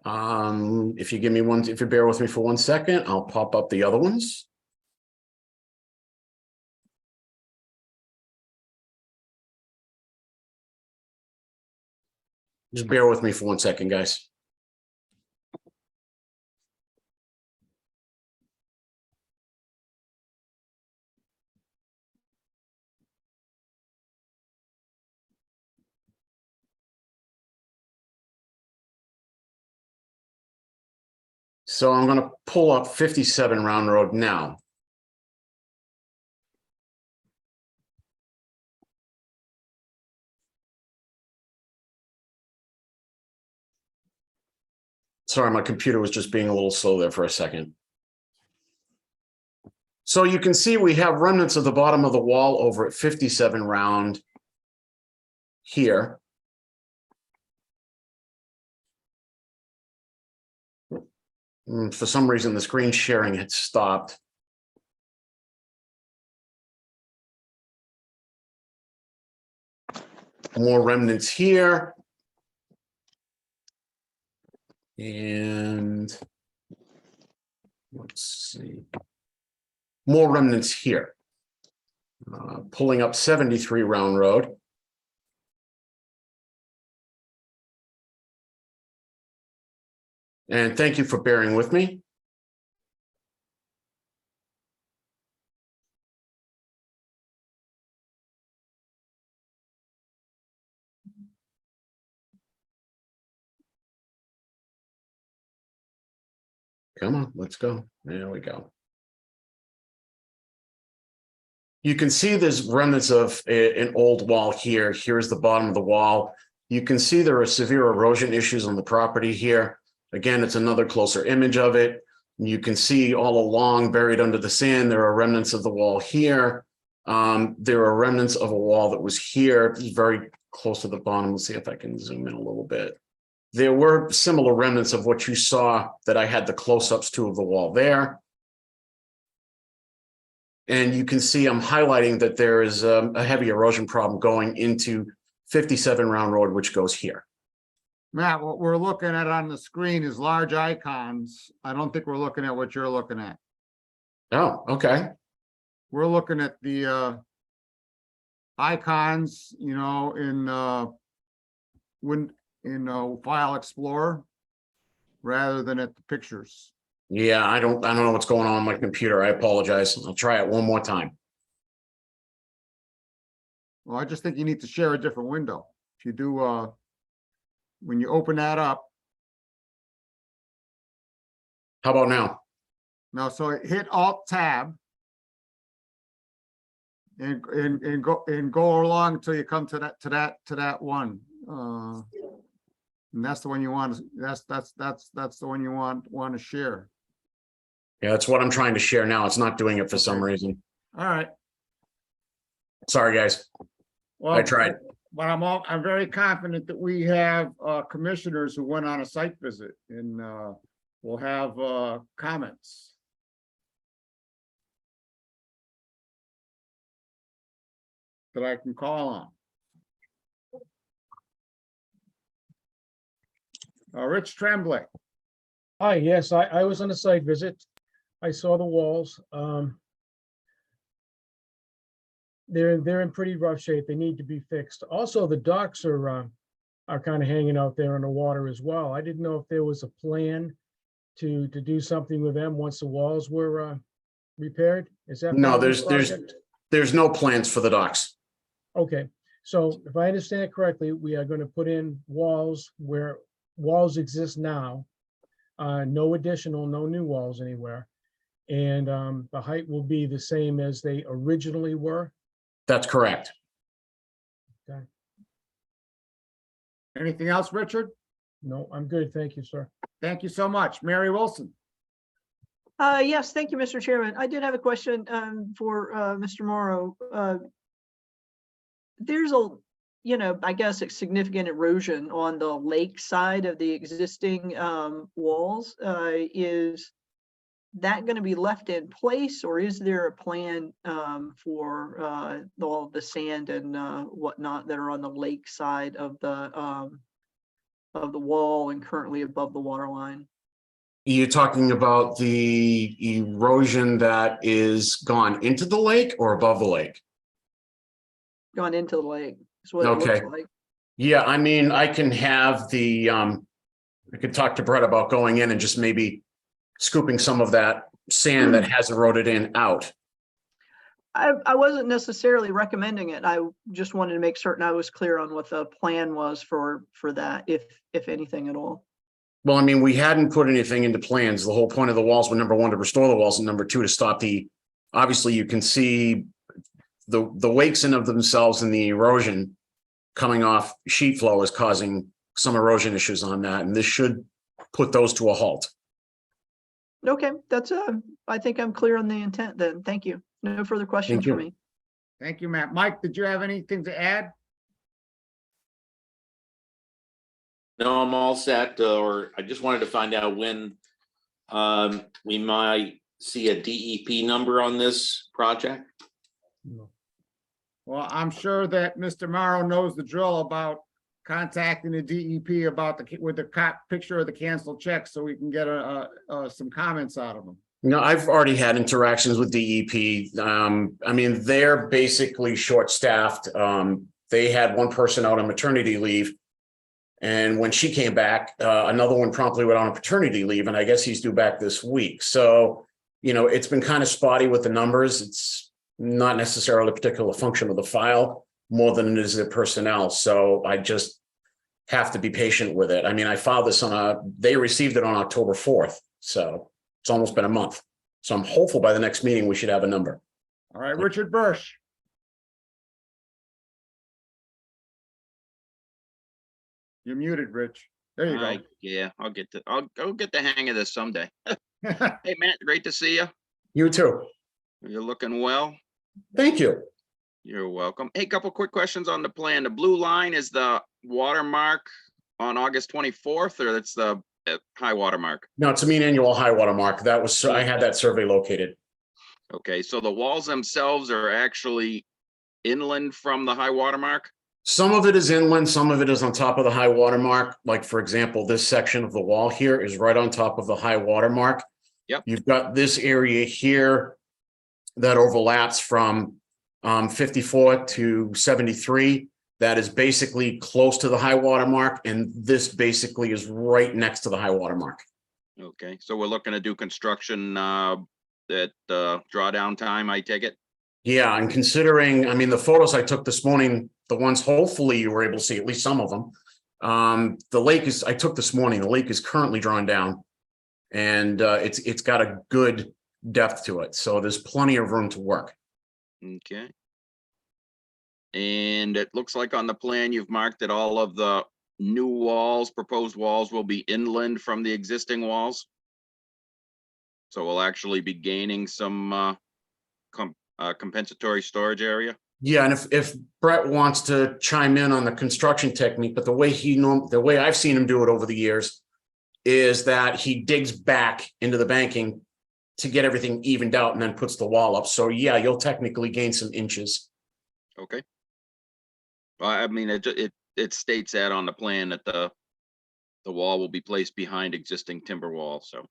If you bear with me for 1 second, I'll pop up the other ones. Just bear with me for 1 second, guys. So I'm going to pull up 57 Round Road now. Sorry, my computer was just being a little slow there for a second. So you can see we have remnants of the bottom of the wall over at 57 Round here. For some reason, the screen sharing had stopped. More remnants here. And let's see. More remnants here. Pulling up 73 Round Road. And thank you for bearing with me. Come on, let's go. There we go. You can see there's remnants of an old wall here. Here's the bottom of the wall. You can see there are severe erosion issues on the property here. Again, it's another closer image of it. You can see all along, buried under the sand, there are remnants of the wall here. There are remnants of a wall that was here, very close to the bottom. Let's see if I can zoom in a little bit. There were similar remnants of what you saw that I had the close-ups to of the wall there. And you can see I'm highlighting that there is a heavy erosion problem going into 57 Round Road, which goes here. Matt, what we're looking at on the screen is large icons. I don't think we're looking at what you're looking at. Oh, okay. We're looking at the icons, in File Explorer rather than at the pictures. Yeah, I don't know what's going on my computer. I apologize. I'll try it one more time. Well, I just think you need to share a different window. If you do, when you open that up, How about now? No, so hit Alt Tab. And go along until you come to that one. And that's the one you want, that's the one you want to share. Yeah, that's what I'm trying to share now. It's not doing it for some Okay. reason. All right. Sorry, guys. Well, I tried. But I'm very confident that we have commissioners who went on a site visit and we'll have comments. That I can call on. Rich Tremblay. Hi, yes, I was on a site visit. I saw the walls. They're in pretty rough shape. They need to be fixed. Also, the docks are kind of hanging out there in the water as well. I didn't know if there was a plan to do something with them once the walls were repaired. Is that? No, part of the project? there's no plans for the docks. Okay, so if I understand it correctly, we are going to put in walls where walls exist now. No additional, no new walls anywhere. And the height will be the same as they originally were. That's correct. Okay. Anything else, Richard? No, I'm good. Thank you, sir. Thank you so much. Mary Wilson. Yes, thank you, Mr. Chairman. I did have a question for Mr. Morrow. There's I guess a significant erosion on the lake side of the existing walls. Is that going to be left in place, or is there a plan for all the sand and whatnot that are on the lake side of the wall and currently above the water line? You're talking about the erosion that is gone into the lake or above the lake? Gone into the lake is what it Okay. looks like. Yeah, I mean, I can have I could talk to Brett about going in and just maybe scooping some of that sand that has eroded in out. I wasn't necessarily recommending it. I just wanted to make certain I was clear on what the plan was for that, if anything at all. Well, I mean, we hadn't put anything into plans. The whole point of the walls were, number one, to restore the walls, and number two, to stop obviously you can see the wakes in of themselves and the erosion coming off sheet flow is causing some erosion issues on that. And this should put those to a halt. Okay, that's I think I'm clear on the intent then. Thank you. No further questions Thank you. for me. Thank you, Matt. Mike, did you have anything to add? No, I'm all set, or I just wanted to find out when we might see a DEP number on this project. Well, I'm sure that Mr. Morrow knows the drill about contacting the DEP about with the picture of the canceled check, so we can get some comments out of them. No, I've already had interactions with DEP. I mean, they're basically short-staffed. They had one person out on maternity leave. And when she came back, another one promptly went on paternity leave, and I guess he's due back this week. So, it's been kind of spotty with the numbers. It's not necessarily a particular function of the file more than it is the personnel. So I just have to be patient with it. I mean, I filed this they received it on October 4th. So it's almost been a month. So I'm hopeful by the next meeting, we should have a number. All right, Richard Bursch. You're muted, Rich. There you go. Yeah, I'll get the hang of this someday. Hey, Matt, great to see you. You too. You're looking well. Thank you. You're welcome. Hey, couple quick questions on the plan. The blue line is the watermark on August 24th, or it's the high water mark? No, it's a mean annual high water mark. I had that survey located. Okay, so the walls themselves are actually inland from the high water mark? Some of it is inland, some of it is on top of the high water mark. Like, for example, this section of the wall here is right on top of the high water mark. Yep. You've got this area here that overlaps from 54 to 73. That is basically close to the high water mark, and this basically is right next to the high water mark. Okay, so we're looking to do construction at drawdown time, I take it? Yeah, and considering, I mean, the photos I took this morning, the ones hopefully you were able to see, at least some of them. The lake I took this morning, the lake is currently drawn down. And it's got a good depth to it. So there's plenty of room to work. Okay. And it looks like on the plan, you've marked that all of the new walls, proposed walls will be inland from the existing walls. So we'll actually be gaining some compensatory storage area. Yeah, and if Brett wants to chime in on the construction technique, but the way I've seen him do it over the years is that he digs back into the banking to get everything evened out and then puts the wall up. So yeah, you'll technically gain some inches. Okay. Well, I mean, it states that on the plan that the wall will be placed behind existing timber wall, so.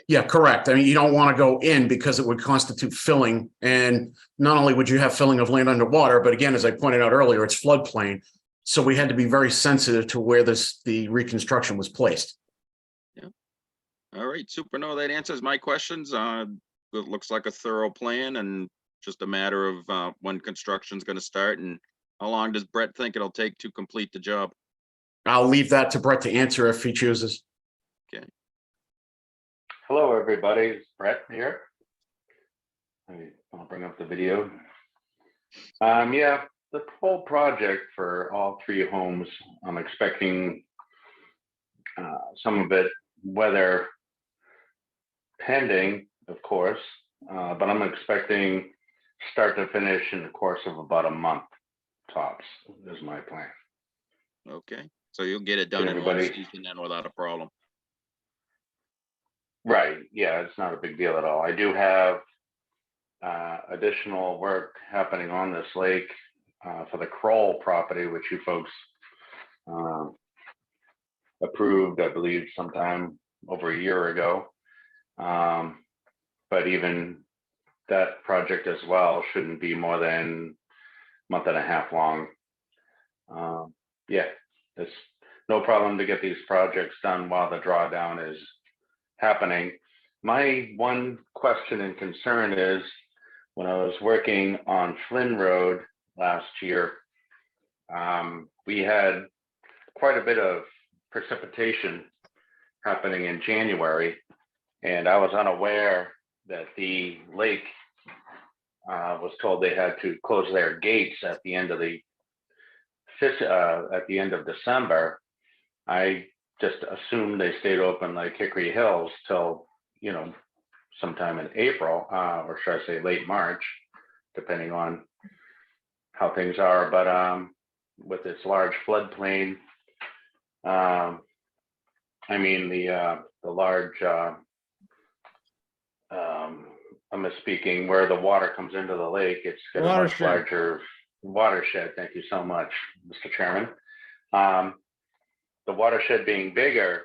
Yeah, correct. I mean, you don't want to go in because it would constitute filling. And not only would you have filling of land underwater, but again, as I pointed out earlier, it's floodplain. So we had to be very sensitive to where the reconstruction was placed. Yeah. All right, super. No, that answers my questions. It looks like a thorough plan and just a matter of when construction's going to start and how long does Brett think it'll take to complete the job? I'll leave that to Brett to answer if he chooses. Okay. Hello, everybody. It's Brett here. I'll bring up the video. Yeah, the whole project for all 3 homes, I'm expecting some of it weather pending, of course, but I'm expecting start to finish in the course of about a month tops is my plan. Okay, so you'll get it done in one season then without a problem. Right, yeah, it's not a big deal at all. I do have additional work happening on this lake for the Kroll property, which you folks approved, I believe, sometime over a year ago. But even that project as well shouldn't be more than a month and a half long. Yeah, it's no problem to get these projects done while the drawdown is happening. My one question and concern is when I was working on Flynn Road last year, we had quite a bit of precipitation happening in January, and I was unaware that the lake was told they had to close their gates at the end of December. I just assumed they stayed open like Hickory Hills till, you know, sometime in April, or should I say late March, depending on how things are. But with its large floodplain, I mean the large, I'm misspeaking, where the water comes into the lake, it's got a much larger watershed. Thank you so much, Mr. Chairman. The watershed being bigger,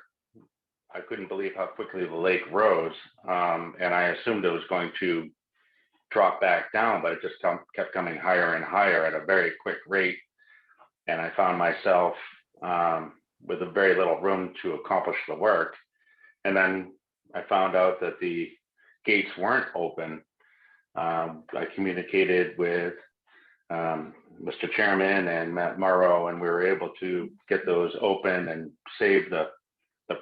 I couldn't believe how quickly the lake rose. And I assumed it was going to drop back down, but it just kept coming higher and higher at a very quick rate. And I found myself with a very little room to accomplish the work. And then I found out that the gates weren't open. I communicated with Mr. Chairman and Matt Morrow, and we were able to get those open and save the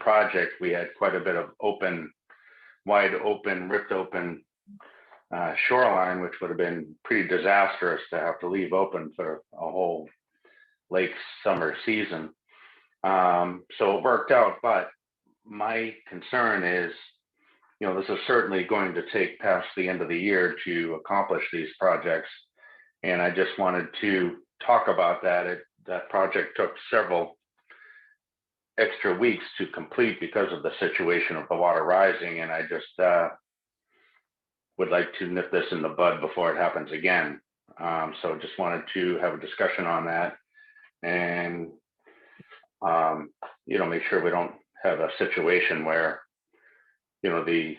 project. We had quite a bit of wide open, ripped open shoreline, which would have been pretty disastrous to have to leave open for a whole lake summer season. So it worked out, but my concern is, you know, this is certainly going to take past the end of the year to accomplish these projects. And I just wanted to talk about that. That project took several extra weeks to complete because of the situation of the water rising. And I just would like to nip this in the bud before it happens again. So just wanted to have a discussion on that and, you know, make sure we don't have a situation where, you know, the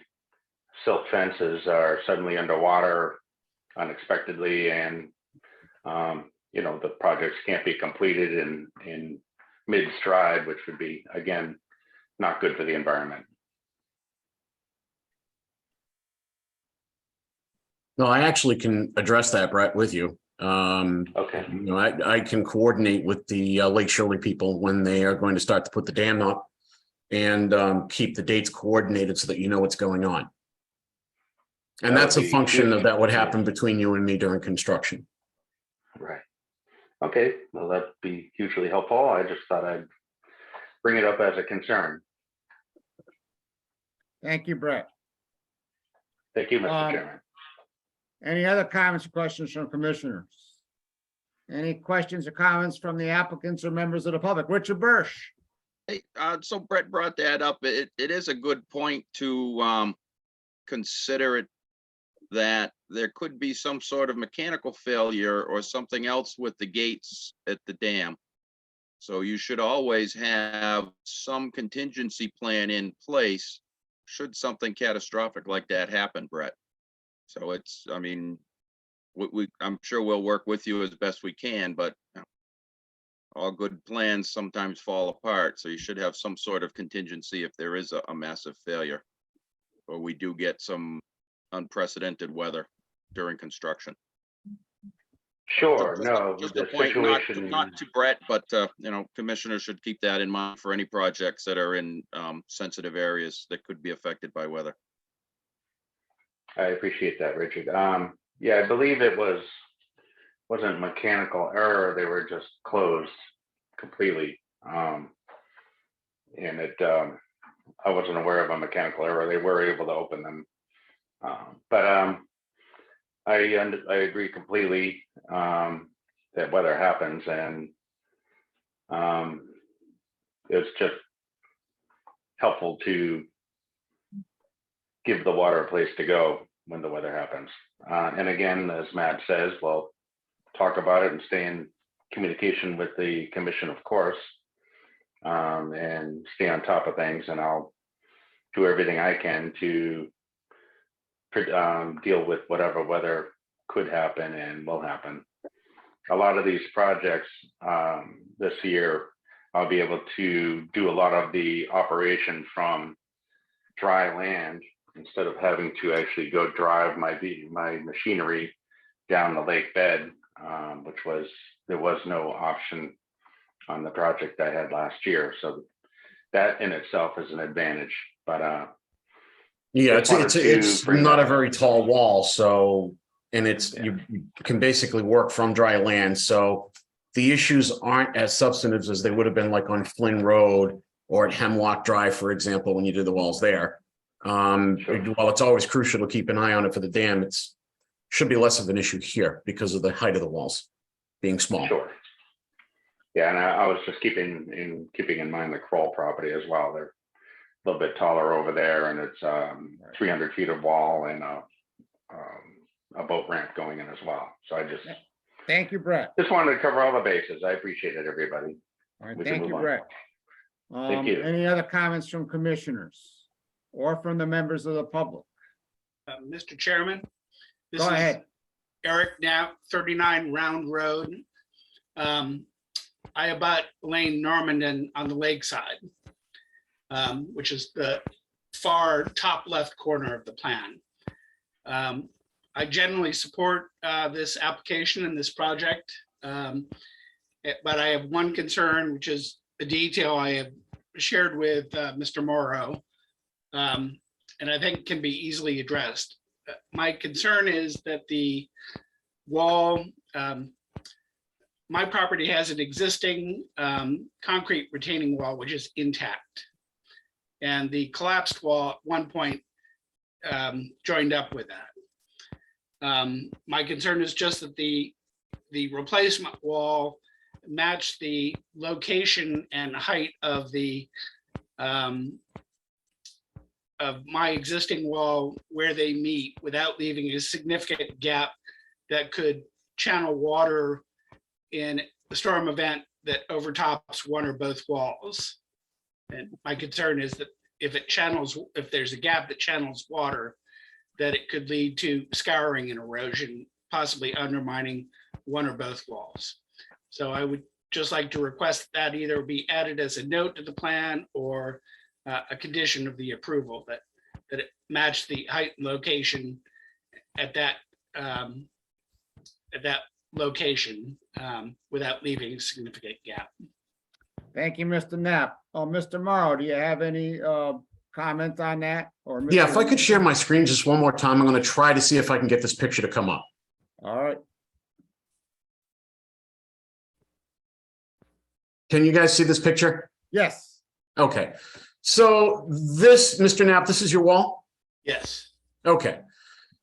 silt fences are suddenly underwater unexpectedly, and you know, the projects can't be completed in mid-stride, which would be, again, not good for the environment. No, I actually can address that, Brett, with you. Okay. You know, I can coordinate with the Lake Shirley people when they are going to start to put the dam up and keep the dates coordinated so that you know what's going on. And That that's a would be function of huge. that would happen between you and me during construction. Right. Okay, well, that'd be hugely helpful. I just thought I'd bring it up as a concern. Thank you, Brett. Thank you, Mr. Um, Chairman. Any other comments or questions from commissioners? Any questions or comments from the applicants or members of the public? Richard Bursch. Hey, so Brett brought that up. It is a good point to consider it, that there could be some sort of mechanical failure or something else with the gates at the dam. So you should always have some contingency plan in place should something catastrophic like that happen, Brett. So it's, I mean, I'm sure we'll work with you as best we can, but all good plans sometimes fall apart. So you should have some sort of contingency if there is a massive failure, or we do get some unprecedented weather during construction. Sure, no, Just the a point, situation. not to Brett, but you know, commissioners should keep that in mind for any projects that are in sensitive areas that could be affected by weather. I appreciate that, Richard. Yeah, I believe it wasn't mechanical error. They were just closed completely. And it, I wasn't aware of a mechanical error. They were able to open them. I agree completely that weather happens, and it's just helpful to give the water a place to go when the weather happens. And again, as Matt says, we'll talk about it and stay in communication with the commission, of course, and stay on top of things. And I'll do everything I can to deal with whatever weather could happen and will happen. A lot of these projects this year, I'll be able to do a lot of the operation from dry land instead of having to actually go drive my machinery down the lake bed, which there was no option on the project I had last year. So that in itself is an advantage. But yeah, just wanted it's to bring not that a very tall wall, so, and it's, you can basically work from dry land, so the issues aren't as substantive as they would have been like on Flynn Road or at Hemlock Drive, for example, when you did the walls there. While it's always crucial to keep an eye on it for the dam, it's should be less of an issue here because of the height of the walls being small. Sure. Yeah, and I was just keeping in mind the Kroll property as well. They're a little bit taller over there, and it's 300 feet of wall and a boat ramp going in as well. So I just Thank you, Brett. just wanted to cover all the bases. I appreciate it, everybody. All right, We can thank move you, on. Brett. Thank you. Any other comments from commissioners or from the members of the public? Mr. Chairman. This Go is ahead. Eric Knapp, 39 Round Road. I abut Lane Normandin on the lakeside, which is the far top left corner of the plan. I generally support this application and this project, but I have one concern, which is a detail I have shared with Mr. Morrow, and I think can be easily addressed. My concern is that the wall, my property has an existing concrete retaining wall, which is intact. And the collapsed wall at one point joined up with that. My concern is just that the replacement wall matched the location and height of the of my existing wall where they meet without leaving a significant gap that could channel water in a storm event that overtops one or both walls. And my concern is that if there's a gap that channels water, that it could lead to scouring and erosion, possibly undermining one or both walls. So I would just like to request that either be added as a note to the plan or a condition of the approval that it match the height and location at that location without leaving a significant gap. Thank you, Mr. Knapp. Oh, Mr. Morrow, do you have any comment on that? Or Yeah, if I Mr. could share my screen just one more time, I'm going to try to see if I can get this picture to come up. All right. Can you guys see this picture? Yes. Okay. So this, Mr. Knapp, this is your wall? Yes. Okay.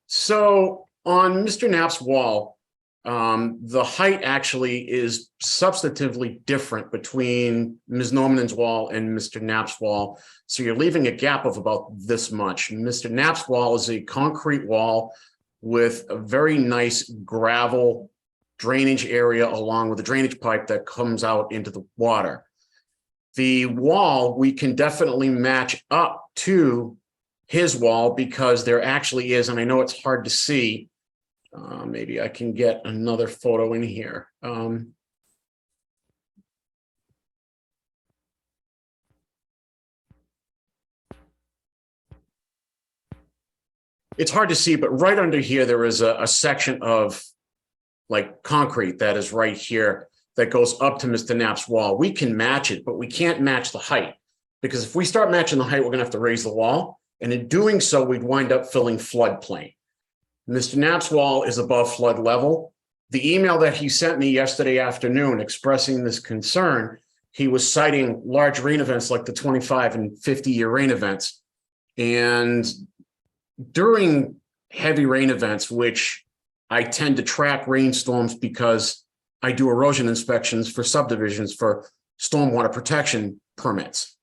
So on Mr. Knapp's wall, the height actually is substantively different between Ms. Norman's wall and Mr. Knapp's wall. So you're leaving a gap of about this much. Mr. Knapp's wall is a concrete wall with a very nice gravel drainage area along with a drainage pipe that comes out into the water. The wall, we can definitely match up to his wall because there actually is, and I know it's hard to see, maybe I can get another photo in here. It's hard to see, but right under here, there is a section of like concrete that is right here that goes up to Mr. Knapp's wall. We can match it, but we can't match the height because if we start matching the height, we're gonna have to raise the wall. And in doing so, we'd wind up filling floodplain. Mr. Knapp's wall is above flood level. The email that he sent me yesterday afternoon expressing this concern, he was citing large rain events like the 25 and 50-year rain events. And during heavy rain events, which I tend to track rainstorms because I do erosion inspections for subdivisions for stormwater protection permits.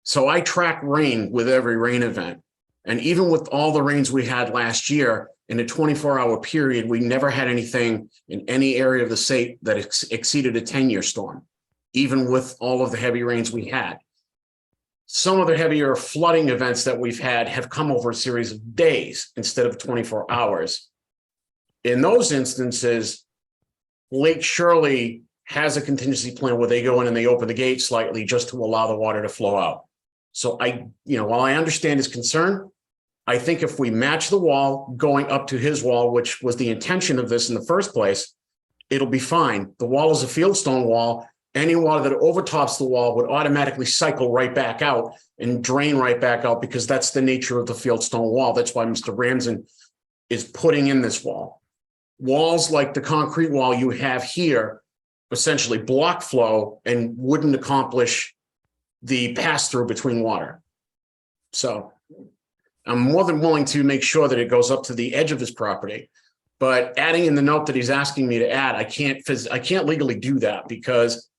So I track rain with every rain event. And even with all the rains we had last year, in a 24-hour period, we never had anything in any area of the state that exceeded a 10-year storm, even with all of the heavy rains we had. Some of the heavier flooding events that we've had have come over a series of days instead of 24 hours. In those instances, Lake Shirley has a contingency plan where they go in and they open the gate slightly just to allow the water to flow out. So while I understand his concern, I think if we match the wall going up to his wall, which was the intention of this in the first place, it'll be fine. The wall is a fieldstone wall. Any water that overtops the wall would automatically cycle right back out and drain right back out because that's the nature of the fieldstone wall. That's why Mr. Ramsden is putting in this wall. Walls like the concrete wall you have here essentially block flow and wouldn't accomplish the pass-through between water. So I'm more than willing to make sure that it goes up to the edge of his property, but adding in the note that he's asking me to add, I can't legally do that because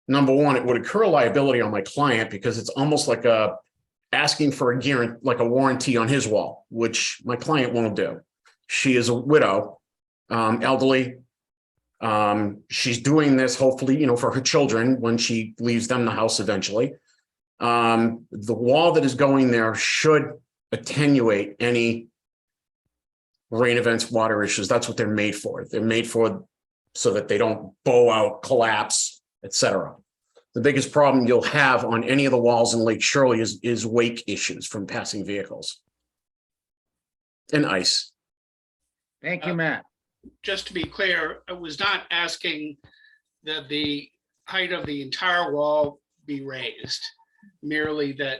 number one, it would incur liability on my client because it's almost like asking for a guarantee, like a warranty on his wall, which my client won't do. She is a widow, elderly. She's doing this hopefully, for her children when she leaves them the house eventually. The wall that is going there should attenuate any rain events, water issues. That's what they're made for. They're made for so that they don't bow out, collapse, etc. The biggest problem you'll have on any of the walls in Lake Shirley is wake issues from passing vehicles and ice. Thank you, Matt. Just to be clear, I was not asking that the height of the entire wall be raised, merely that,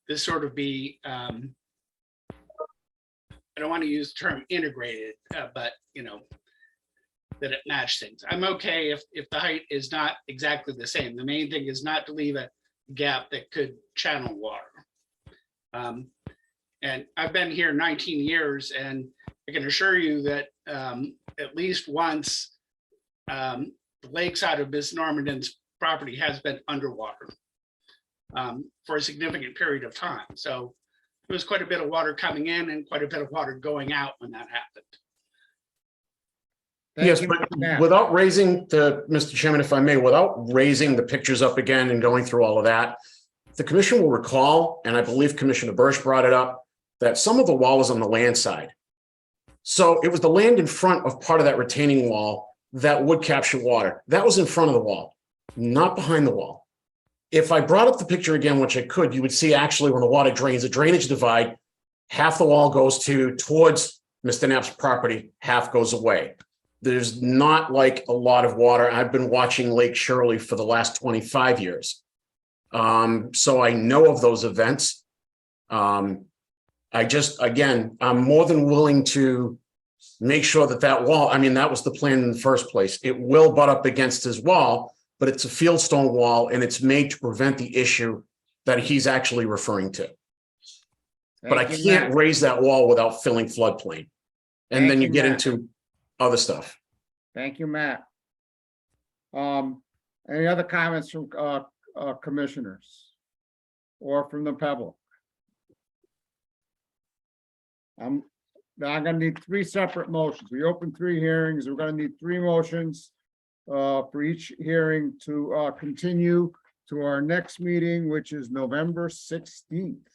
this sort of be, I don't want to use the term integrated, but, that it matched things. I'm okay if the height is not exactly the same. The main thing is not to leave a gap that could channel water. And I've been here 19 years and I can assure you that at least once the lakeside of Miss Normanden's property has been underwater for a significant period of time. So there was quite a bit of water coming in and quite a bit of water going out when that happened. Yes, but without raising Mr. Chairman, if I may, without raising the pictures up again and going through all of that, the commission will recall, and I believe Commissioner Birch brought it up, that some of the wall is on the land side. So it was the land in front of part of that retaining wall that would capture water. That was in front of the wall, not behind the wall. If I brought up the picture again, which I could, you would see actually when the water drains, a drainage divide, half the wall goes towards Mr. Knapp's property, half goes away. there's not like a lot of water. I've been watching Lake Shirley for the last 25 years. So I know of those events. Again, I'm more than willing to make sure that that wall, I mean, that was the plan in the first place. It will butt up against his wall, but it's a fieldstone wall and it's made to prevent the issue that he's actually referring to. But I Thank you, can't Matt. raise that wall without filling floodplain. And Thank then you you, get Matt. into other stuff. Thank you, Matt. Any other comments from commissioners or from the public? I'm gonna need three separate motions. We opened 3 hearings. We're gonna need 3 motions for each hearing to continue to our next meeting, which is November 16th.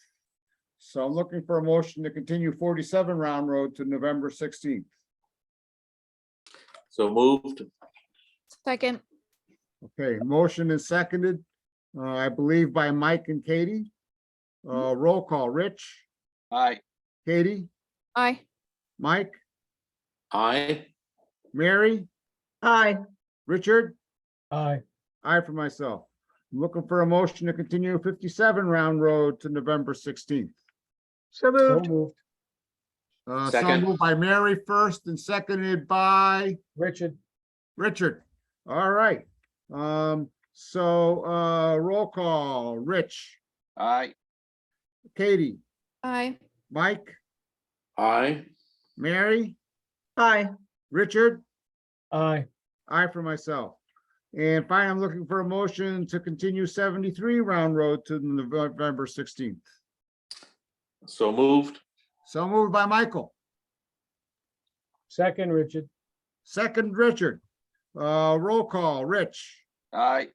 So I'm looking for a motion to continue 47 Round Road to November 16th. So moved. Second. Okay, motion is seconded, I believe by Mike and Katie. Roll call, Rich, Aye. Katie, Aye. Mike, Aye. Mary, Aye. Richard, Aye. I for myself. I'm looking for a motion to continue 57 Round Road to November 16th. So So moved. moved. So Second. moved by Mary first and seconded by Richard. Richard. All right. Roll call, Rich, Aye. Katie, Aye. Mike, Aye. Mary, Aye. Richard, Aye. I for myself. And finally, I'm looking for a motion to continue 73 Round Road to November 16th. So moved. So moved by Michael, Second, Richard. second Richard. Roll call, Rich, Aye.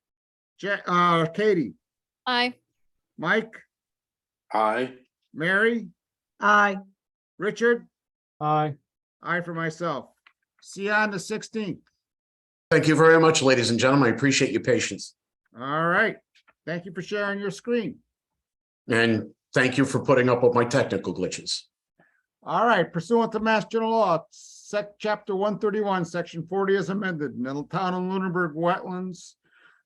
Katie, Aye. Mike, Aye. Mary, Aye. Richard, Aye. I for myself. See you on the 16th. Thank you very much, ladies and gentlemen. I appreciate your patience. All right. Thank you for sharing your screen. And thank you for putting up with my technical glitches. All right, pursuant to Mass General Law, Chapter 131, Section 40 is amended, in the Town of Lunenburg Wetlands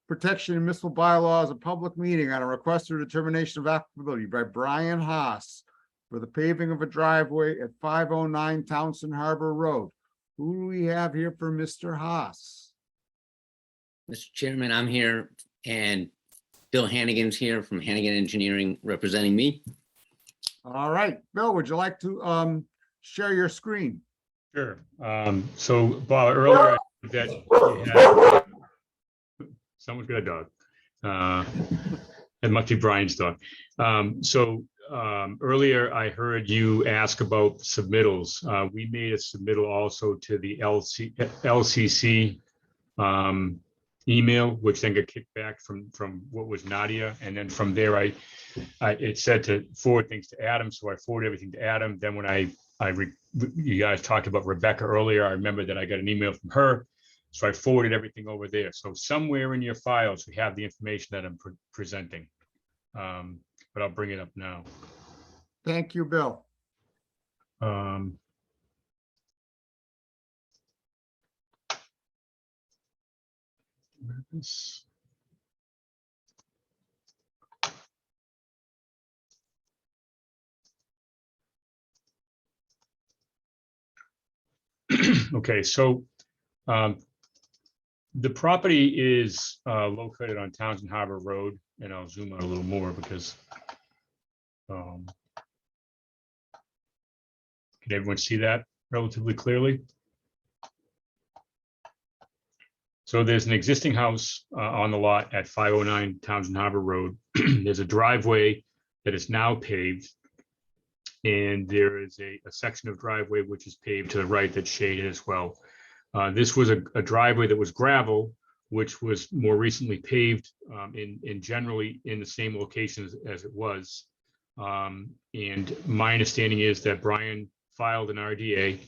Protection and Municipal Bylaws, a public meeting on a request for determination of applicability by Brian Haas for the paving of a driveway at 509 Townsend Harbor Road. Who do we have here for Mr. Haas? Mr. Chairman, I'm here and Bill Hannigan's here from Hannigan Engineering representing me. All right, Bill, would you like to share your screen? Sure. So Bob, earlier that you had, someone's got a dog. It must be Brian's dog. Earlier I heard you ask about submittals. We made a submittal also to the LCC email, which then got kicked back from what was Nadia. And then from there, it said to forward things to Adam. So I forwarded everything to Adam. Then when you guys talked about Rebecca earlier, I remember that I got an email from her. So I forwarded everything over there. So somewhere in your files, we have the information that I'm presenting. But I'll bring it up now. Thank you, Bill. Okay, so the property is located on Townsend Harbor Road, and I'll zoom out a little more because can everyone see that relatively clearly? So there's an existing house on the lot at 509 Townsend Harbor Road. There's a driveway that is now paved. And there is a section of driveway which is paved to the right that's shaded as well. This was a driveway that was gravel, which was more recently paved in generally in the same locations as it was. And my understanding is that Brian filed an RDA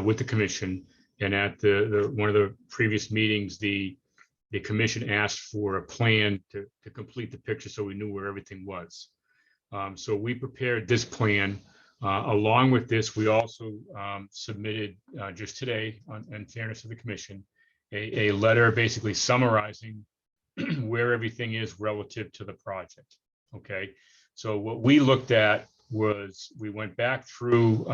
with the commission. And at one of the previous meetings, the commission asked for a plan to complete the picture so we knew where everything was. So we prepared this plan Along with this, we also submitted just today, in fairness to the commission, a letter basically summarizing where everything is relative to the project. Okay, so what we looked at was we went back through,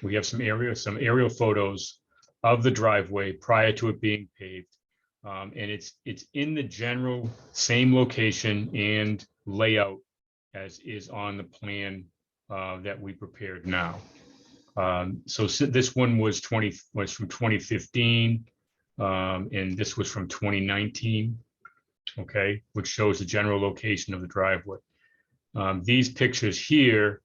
we have some aerial photos of the driveway prior to it being paved. And it's in the general same location and layout as is on the plan that we prepared now. So this one was from 2015, and this was from 2019. Okay, which shows the general location of the driveway. These pictures here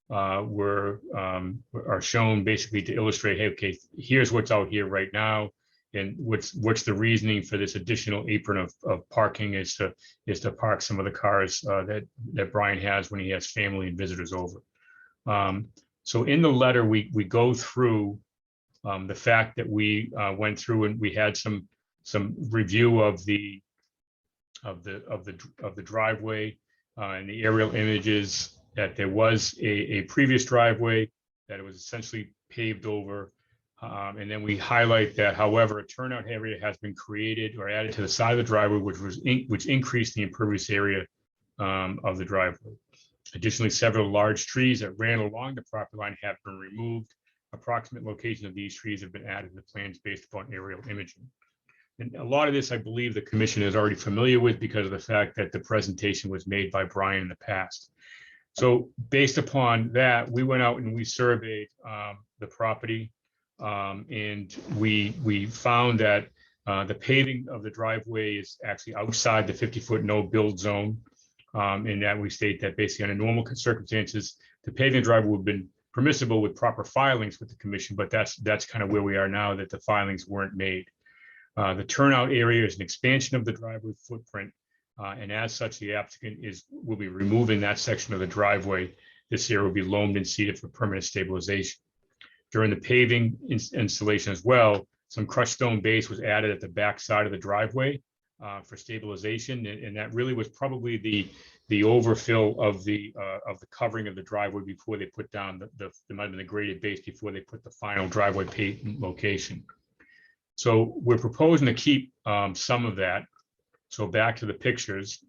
are shown basically to illustrate, hey, okay, here's what's out here right now, and what's the reasoning for this additional apron of parking is to park some of the cars that Brian has when he has family and visitors over. So in the letter, we go through the fact that we went through and we had some review of the driveway and the aerial images, that there was a previous driveway that it was essentially paved over. And then we highlight that, however, a turnout area has been created or added to the side of the driveway, which increased the impervious area of the driveway. Additionally, several large trees that ran along the property line have been removed. Approximate location of these trees have been added to the plans based upon aerial imaging. And a lot of this, I believe the commission is already familiar with because of the fact that the presentation was made by Brian in the past. So based upon that, we went out and we surveyed the property, and we found that the paving of the driveway is actually outside the 50-foot no build zone. And that we state that basically under normal circumstances, the paving driveway would have been permissible with proper filings with the commission, but that's kind of where we are now, that the filings weren't made. The turnout area is an expansion of the driveway footprint, and as such, the applicant will be removing that section of the driveway. This area will be loamed and seeded for permanent stabilization. During the paving installation as well, some crushed stone base was added at the back side of the driveway for stabilization, and that really was probably the overfill of the covering of the driveway before they put down the might have been the graded base before they put the final driveway pavement location. So we're proposing to keep some of that. So back to the pictures.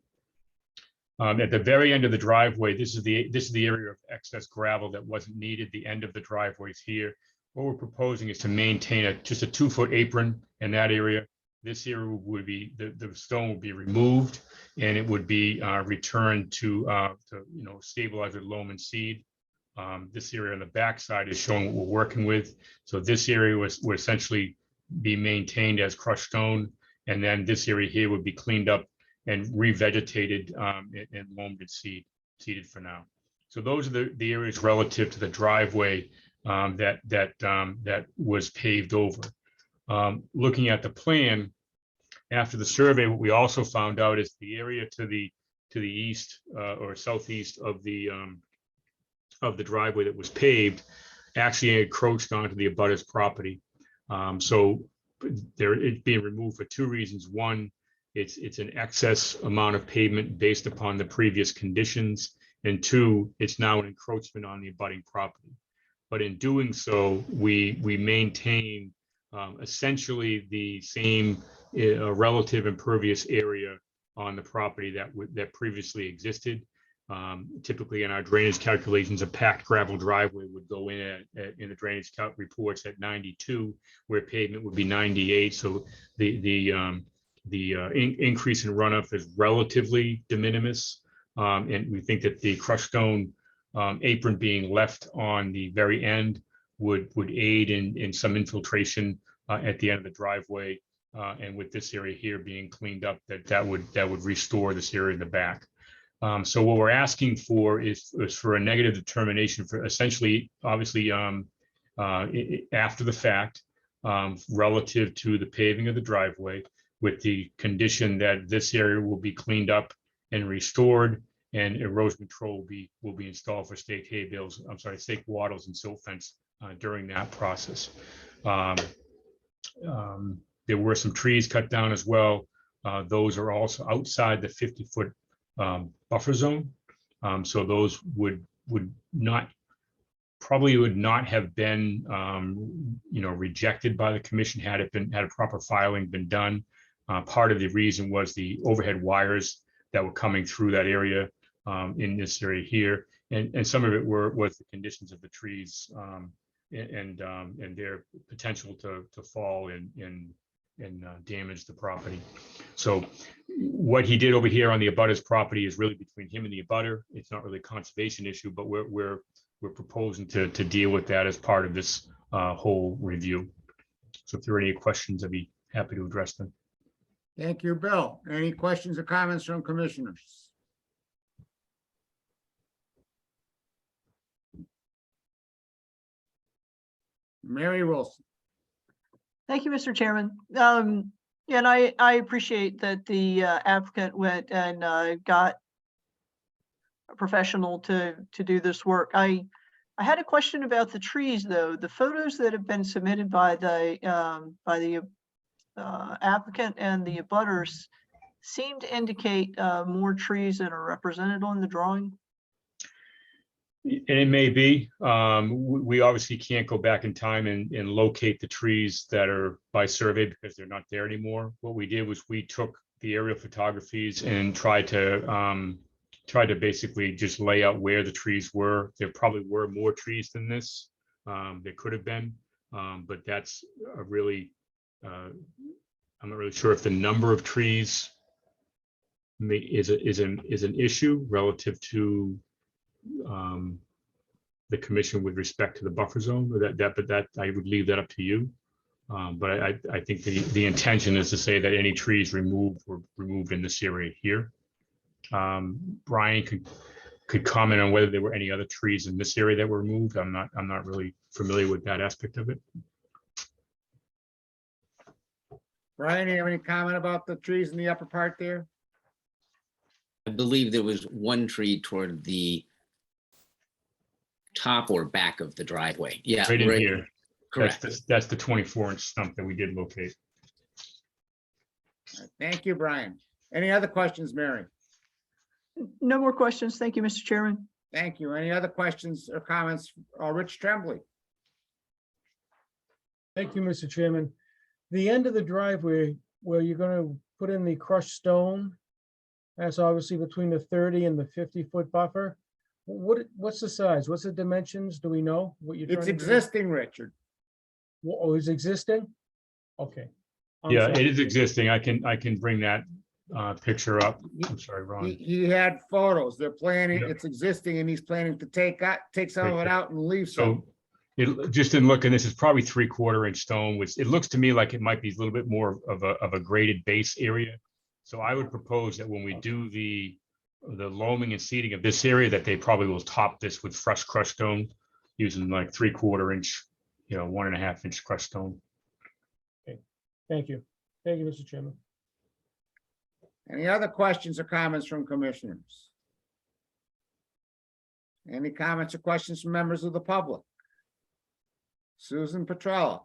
At the very end of the driveway, this is the area of excess gravel that wasn't needed. The end of the driveway is here. What we're proposing is to maintain just a 2-foot apron in that area. This area would be, the stone would be removed and it would be returned to stabilize with loam and seed. This area on the backside is showing what we're working with. So this area would essentially be maintained as crushed stone, and then this area here would be cleaned up and revegetated and loamed and seeded for now. So those are the areas relative to the driveway that was paved over. Looking at the plan after the survey, what we also found out is the area to the east or southeast of the driveway that was paved actually encroached onto the abutter's property. So it's being removed for two reasons. One, it's an excess amount of pavement based upon the previous conditions, and two, it's now an encroachment on the abutting property. But in doing so, we maintain essentially the same relative impervious area on the property that previously existed. Typically in our drainage calculations, a packed gravel driveway would go in the drainage reports at 92, where pavement would be 98. So the increase in runoff is relatively de minimis. And we think that the crushed stone apron being left on the very end would aid in some infiltration at the end of the driveway. And with this area here being cleaned up, that would restore this area in the back. So what we're asking for is for a negative determination for essentially, obviously, after the fact, relative to the paving of the driveway, with the condition that this area will be cleaned up and restored, and erosion control will be installed for stake hay bales. I'm sorry, stake wattles and silt fence during that process. There were some trees cut down as well. Those are also outside the 50-foot buffer zone. So those would not probably would not have been, rejected by the commission had a proper filing been done. Part of the reason was the overhead wires that were coming through that area in this area here. And some of it was the conditions of the trees and their potential to fall and damage the property. So what he did over here on the abutter's property is really between him and the abutter. It's not really a conservation issue, but we're proposing to deal with that as part of this whole review. So if there are any questions, I'd be happy to address them. Thank you, Bill. Any questions or comments from commissioners? Mary Wilson. Thank you, Mr. Chairman. And I appreciate that the applicant went and got a professional to do this work. I had a question about the trees, though. The photos that have been submitted by the applicant and the abutters seem to indicate more trees that are represented on the drawing. And it may be. We obviously can't go back in time and locate the trees that are by survey because they're not there anymore. What we did was we took the aerial photographies and tried to basically just lay out where the trees were. There probably were more trees than this. There could have been, but that's a really, I'm not really sure if the number of trees is an issue relative to the commission with respect to the buffer zone, or that I would leave that up to you. But I think the intention is to say that any trees removed were removed in this area here. Brian could comment on whether there were any other trees in this area that were removed. I'm not really familiar with that aspect of it. Brian, you have any comment about the trees in the upper part there? I believe there was one tree toward the top or back of the driveway. Yeah, Right in right. here. Correct. That's the 24-inch stump that we did locate. All right, thank you, Brian. Any other questions, Mary? No more questions. Thank you, Mr. Chairman. Thank you. Any other questions or comments? Rich Tremblay. Thank you, Mr. Chairman. The end of the driveway where you're going to put in the crushed stone, that's obviously between the 30 and the 50-foot buffer. What's the size? What's the dimensions? Do we know what you're trying It's to do? existing, Richard. Oh, it's existing? Okay. I'm Yeah, sorry. it is existing. I can bring that picture up. I'm sorry, Ron. He had photos. They're planning, Yeah. it's existing, and he's planning to take some of Right. it out and leave some. So just in looking, this is probably 3/4 inch stone, which it looks to me like it might be a little bit more of a graded base area. So I would propose that when we do the loaming and seeding of this area, that they probably will top this with fresh crushed stone using like 3/4 inch, 1.5 inch crushed stone. Thank you. Thank you, Mr. Chairman. Any other questions or comments from commissioners? Any comments or questions from members of the public? Susan Petrella.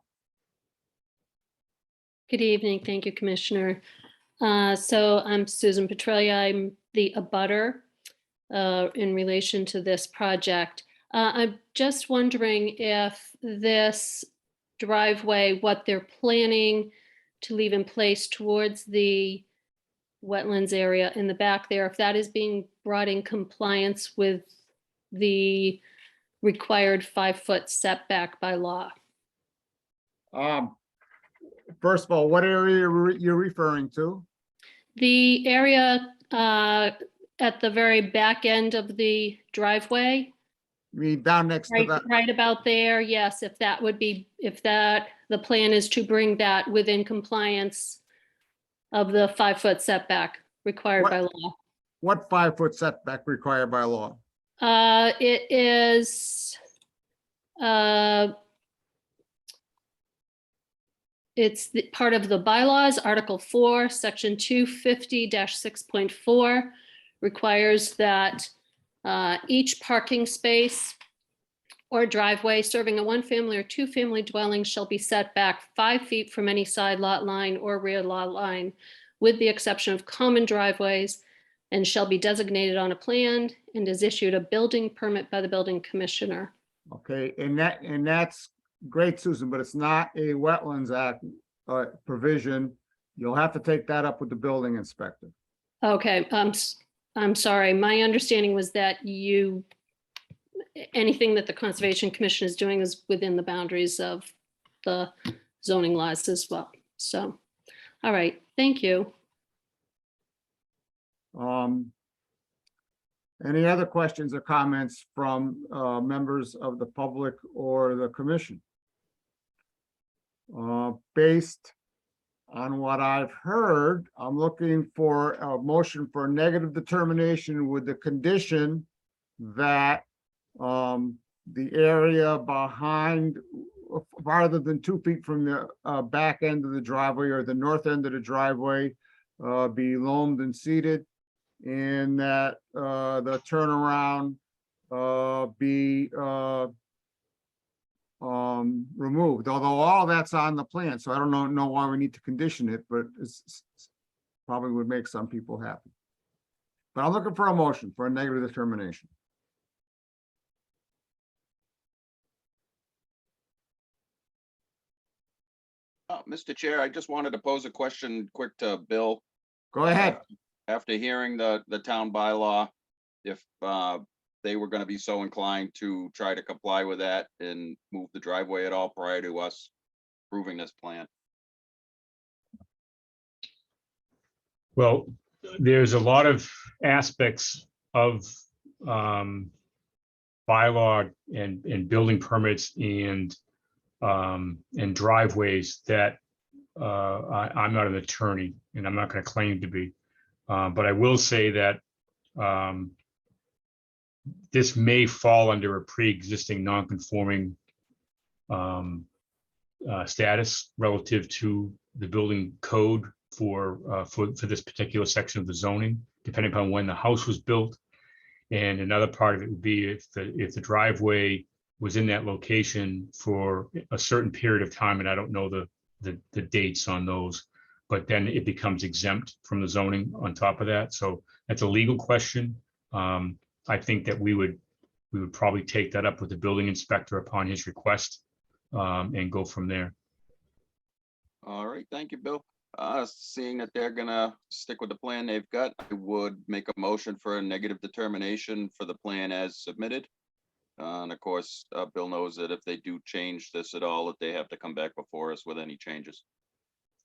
Good evening. Thank you, Commissioner. So I'm Susan Petralia. I'm the abutter in relation to this project. I'm just wondering if this driveway, what they're planning to leave in place towards the wetlands area in the back there, if that is being brought in compliance with the required 5-foot setback by law. First of all, what area you're referring to? The area at the very back end of the driveway, I mean, down next to the, right about there, yes, if that would be, the plan is to bring that within compliance of the 5-foot setback required by law. what 5-foot setback required by law? It is, it's part of the bylaws, Article 4, Section 250-6.4 requires that each parking space or driveway serving a 1-family or 2-family dwelling shall be set back 5 feet from any side lot line or rear lot line, with the exception of common driveways, and shall be designated on a plan and is issued a building permit by the building commissioner. Okay, and that's great, Susan, but it's not a Wetlands Act provision. You'll have to take that up with the building inspector. Okay, I'm sorry. My understanding was that anything that the Conservation Commission is doing is within the boundaries of the zoning laws as well. So, all right, thank you. Any other questions or comments from members of the public or the commission? Based on what I've heard, I'm looking for a motion for a negative determination with the condition that the area behind, farther than 2 feet from the back end of the driveway or the north end of the driveway, be loamed and seeded, and that the turnaround be removed, although all that's on the plan, so I don't know why we need to condition it, but it's probably would make some people happy. But I'm looking for a motion for a negative determination. Mr. Chair, I just wanted to pose a question quick to Bill. Go ahead. After hearing the town bylaw, if they were going to be so inclined to try to comply with that and move the driveway at all prior to us approving this plan. Well, there's a lot of aspects of bylaw and building permits and driveways that I'm not an attorney and I'm not going to claim to be. But I will say that this may fall under a pre-existing non-conforming status relative to the building code for this particular section of the zoning, depending upon when the house was built. And another part of it would be if the driveway was in that location for a certain period of time, and I don't know the dates on those, but then it becomes exempt from the zoning on top of that. So that's a legal question. I think that we would probably take that up with the building inspector upon his request and go from there. All right, thank you, Bill. Seeing that they're gonna stick with the plan they've got, I would make a motion for a negative determination for the plan as submitted. And of course, Bill knows that if they do change this at all, that they have to come back before us with any changes.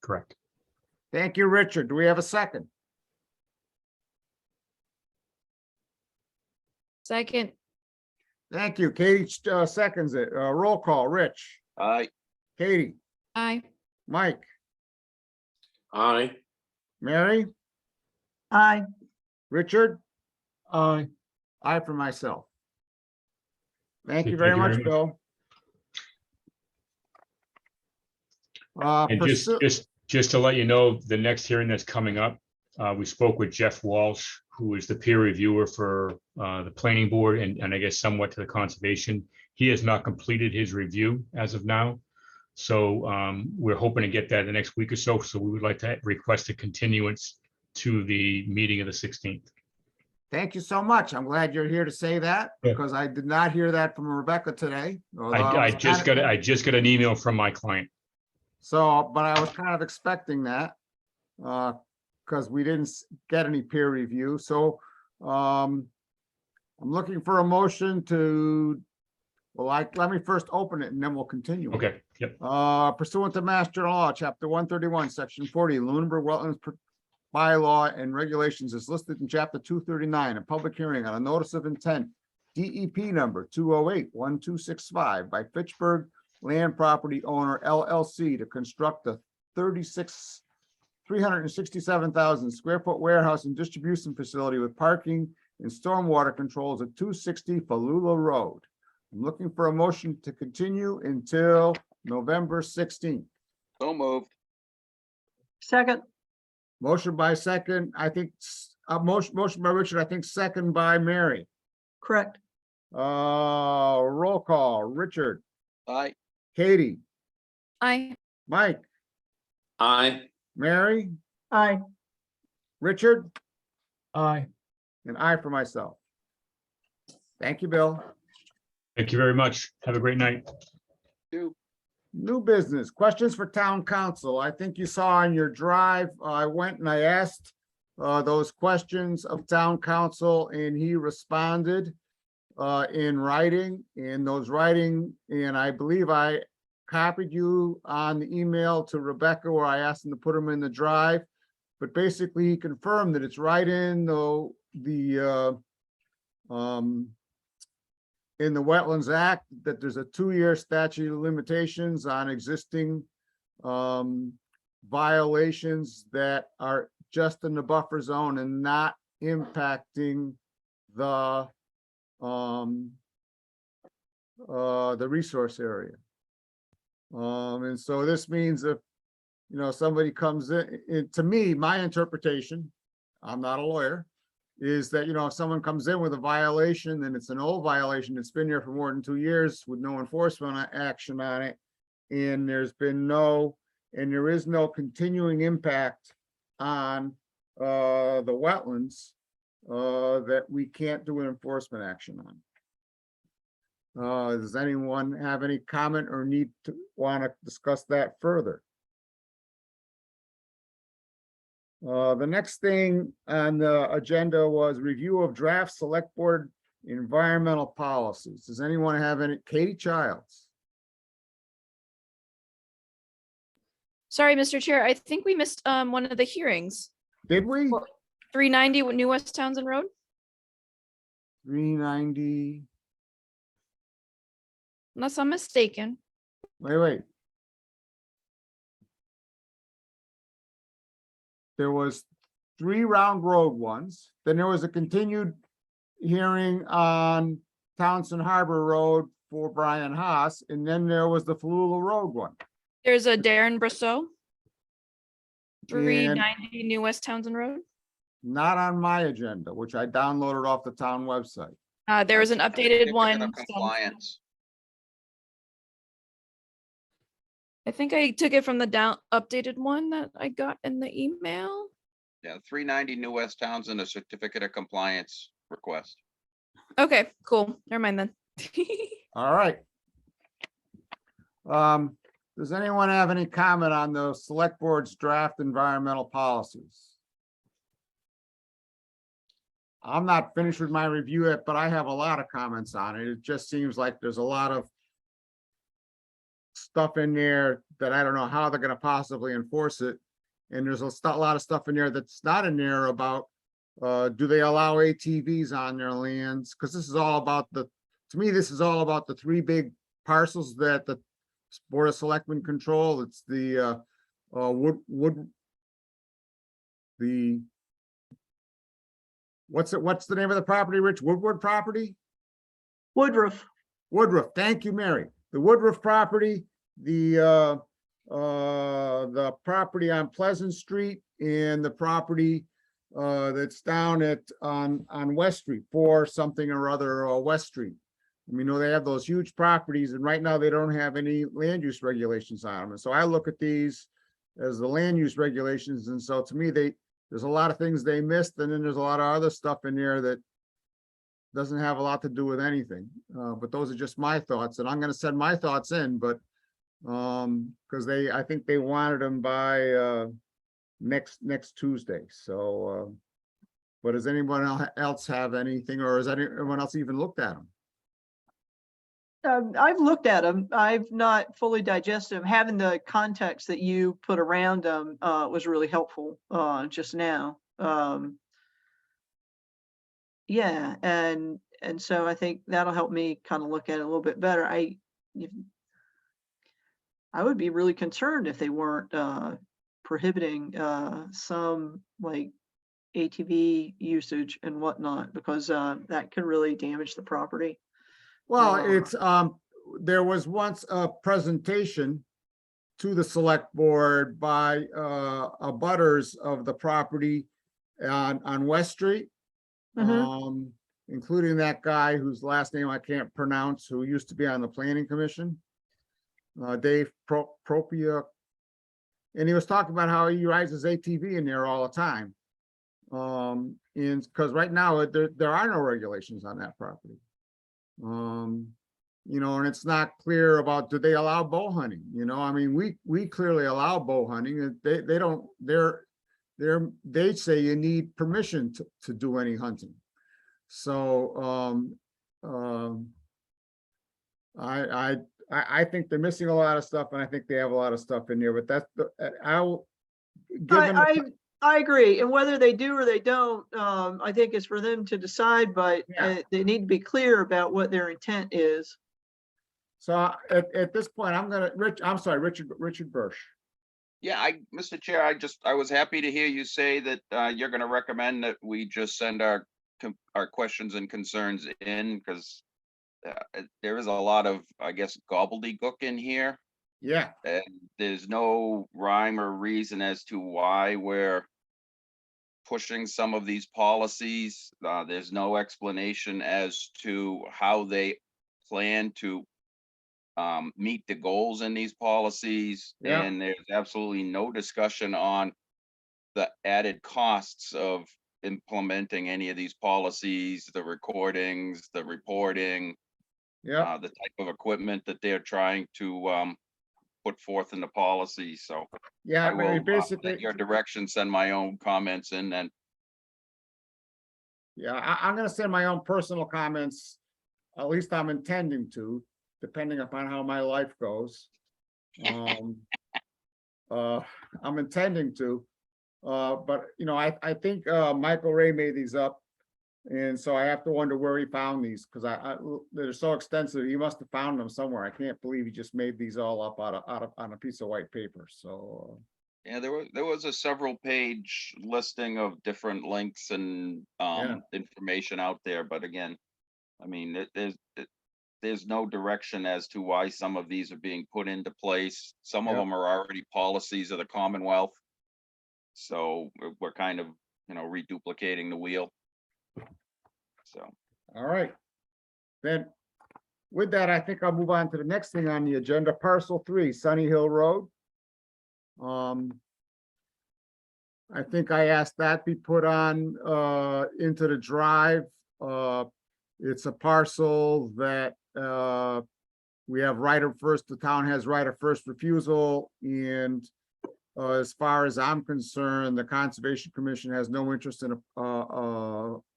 Correct. Thank you, Richard. Do we have a second? Second. Thank you. Katie seconds it. Roll call. Rich. Aye. Katie. Aye. Mike. Aye. Mary. Aye. Richard. Aye. Aye for myself. Thank Okay, you very much, Bill. And just to let you know, the next hearing that's coming up, we spoke with Jeff Walsh, who is the peer reviewer for the planning board and I guess somewhat to the conservation. He has not completed his review as of now. So we're hoping to get that the next week or so. So we would like to request a continuance to the meeting of the 16th. Thank you so much. I'm glad you're here to say that because I did not hear that from Rebecca today. I just got an email from my client. So, but I was kind of expecting that because we didn't get any peer review. So I'm looking for a motion to, well, let me first open it and then we'll continue. Okay. Yep. Pursuant to Mass General Law, Chapter 131, Section 40, Lunenburg Wetlands Bylaw and Regulations is listed in Chapter 239, a public hearing on a notice of intent, DEP number 208-1265 by Fitchburg Land Property Owner LLC to construct a 367,000 square foot warehouse and distribution facility with parking and stormwater controls at 260 Falula Road. I'm looking for a motion to continue until November 16th. So moved. Second. Motion by second, I think, motion by Richard, I think second by Mary. Correct. Roll call, Richard. Aye. Katie. Aye. Mike. Aye. Mary. Aye. Richard. Aye. And I for myself. Thank you, Bill. Thank you very much. Have a great night. New business, questions for town council. I think you saw on your drive, I went and I asked those questions of town council and he responded in writing, and I believe I copied you on the email to Rebecca where I asked him to put them in the drive. But basically he confirmed that it's right in in the Wetlands Act, that there's a 2-year statute of limitations on existing violations that are just in the buffer zone and not impacting the resource area. And so this means if, somebody comes in, to me, my interpretation, I'm not a lawyer, is that, if someone comes in with a violation and it's an old violation that's been here for more than 2 years with no enforcement action on it, and there is no continuing impact on the wetlands, that we can't do an enforcement action on. Does anyone have any comment or want to discuss that further? The next thing on the agenda was review of draft select board environmental policies. Does anyone have any? Katie Childs. Sorry, Mr. Chair, I think we missed one of the hearings. Did we? 390 New West Townsend Road? 390. Unless I'm mistaken. Wait. There was 3 Round Road ones. Then there was a continued hearing on Townsend Harbor Road for Brian Haas. And then there was the Falula Road one. There's a Darren Bristow. 390 New West Townsend Road. Not on my agenda, which I downloaded off the town website. There was an updated one. Compliance. I think I took it from the updated one that I got in the email. Yeah, 390 New West Townsend, a certificate of compliance request. Okay, cool. Never mind then. All right. Does anyone have any comment on the select board's draft environmental policies? I'm not finished with my review yet, but I have a lot of comments on it. It just seems like there's a lot of stuff in there that I don't know how they're going to possibly enforce it. And there's a lot of stuff in there that's not in there about, do they allow ATVs on their lands? Because this is all about to me, this is all about the 3 big parcels that the Board of Selectmen control. It's the what's the name of the property, Rich? Woodward property? Woodruff. Woodruff. Thank you, Mary. The Woodruff property, the property on Pleasant Street, and the property that's down on West Street, for something or other, West Street. We know they have those huge properties, and right now they don't have any land use regulations on them. And so I look at these as the land use regulations. And so to me, there's a lot of things they missed, and then there's a lot of other stuff in there that doesn't have a lot to do with anything. But those are just my thoughts, and I'm going to send my thoughts in, but because I think they wanted them by next Tuesday. So, but does anyone else have anything, or has anyone else even looked at them? I've looked at them. I've not fully digested them. Having the context that you put around them was really helpful just now. Yeah, and so I think that'll help me kind of look at it a little bit better. I would be really concerned if they weren't prohibiting some like ATV usage and whatnot, because that could really damage the property. Well, it's there was once a presentation to the select board by abutters of the property on West Street, including that guy whose last name I can't pronounce, who used to be on the planning commission, Dave Propia, and he was talking about how he rides his ATV in there all the time, and because right now there are no regulations on that property. and it's not clear about, do they allow bow hunting? I mean, we clearly allow bow hunting, and they don't, they say you need permission to do any hunting. So, I think they're missing a lot of stuff, and I think they have a lot of stuff in there, but that's I agree. And whether they do or they don't, I think it's for them to decide, but they need to be clear about what their intent is. So at this point, Richard Bursch. Yeah, Mr. Chair, I was happy to hear you say that you're going to recommend that we just send our questions and concerns in, because there is a lot of, I guess, gobbledygook in here. Yeah. And there's no rhyme or reason as to why we're pushing some of these policies. There's no explanation as to how they plan to meet the goals in these policies. Yeah. And there's absolutely no discussion on the added costs of implementing any of these policies, the recordings, the reporting, the type of equipment that they're trying to put forth in the policy. So yeah, I will basically at your direction send my own comments in then. Yeah, I'm going to send my own personal comments. At least I'm intending to, depending upon how my life goes. I'm intending to, but I think Michael Ray made these up, and so I have to wonder where he found these, because they're so extensive. He must have found them somewhere. I can't believe he just made these all up on a piece of white paper. So. Yeah, there was a several page listing of different links and information out there, but again, I mean, there's no direction as to why some of these are being put into place. Some of them are already policies of the Commonwealth, so we're kind of reduplicating the wheel. So all right, then with that, I think I'll move on to the next thing on the agenda. Parcel 3, Sunny Hill Road. I think I asked that be put on into the drive. It's a parcel that we have right of first, the town has right of first refusal, and as far as I'm concerned, the Conservation Commission has no interest in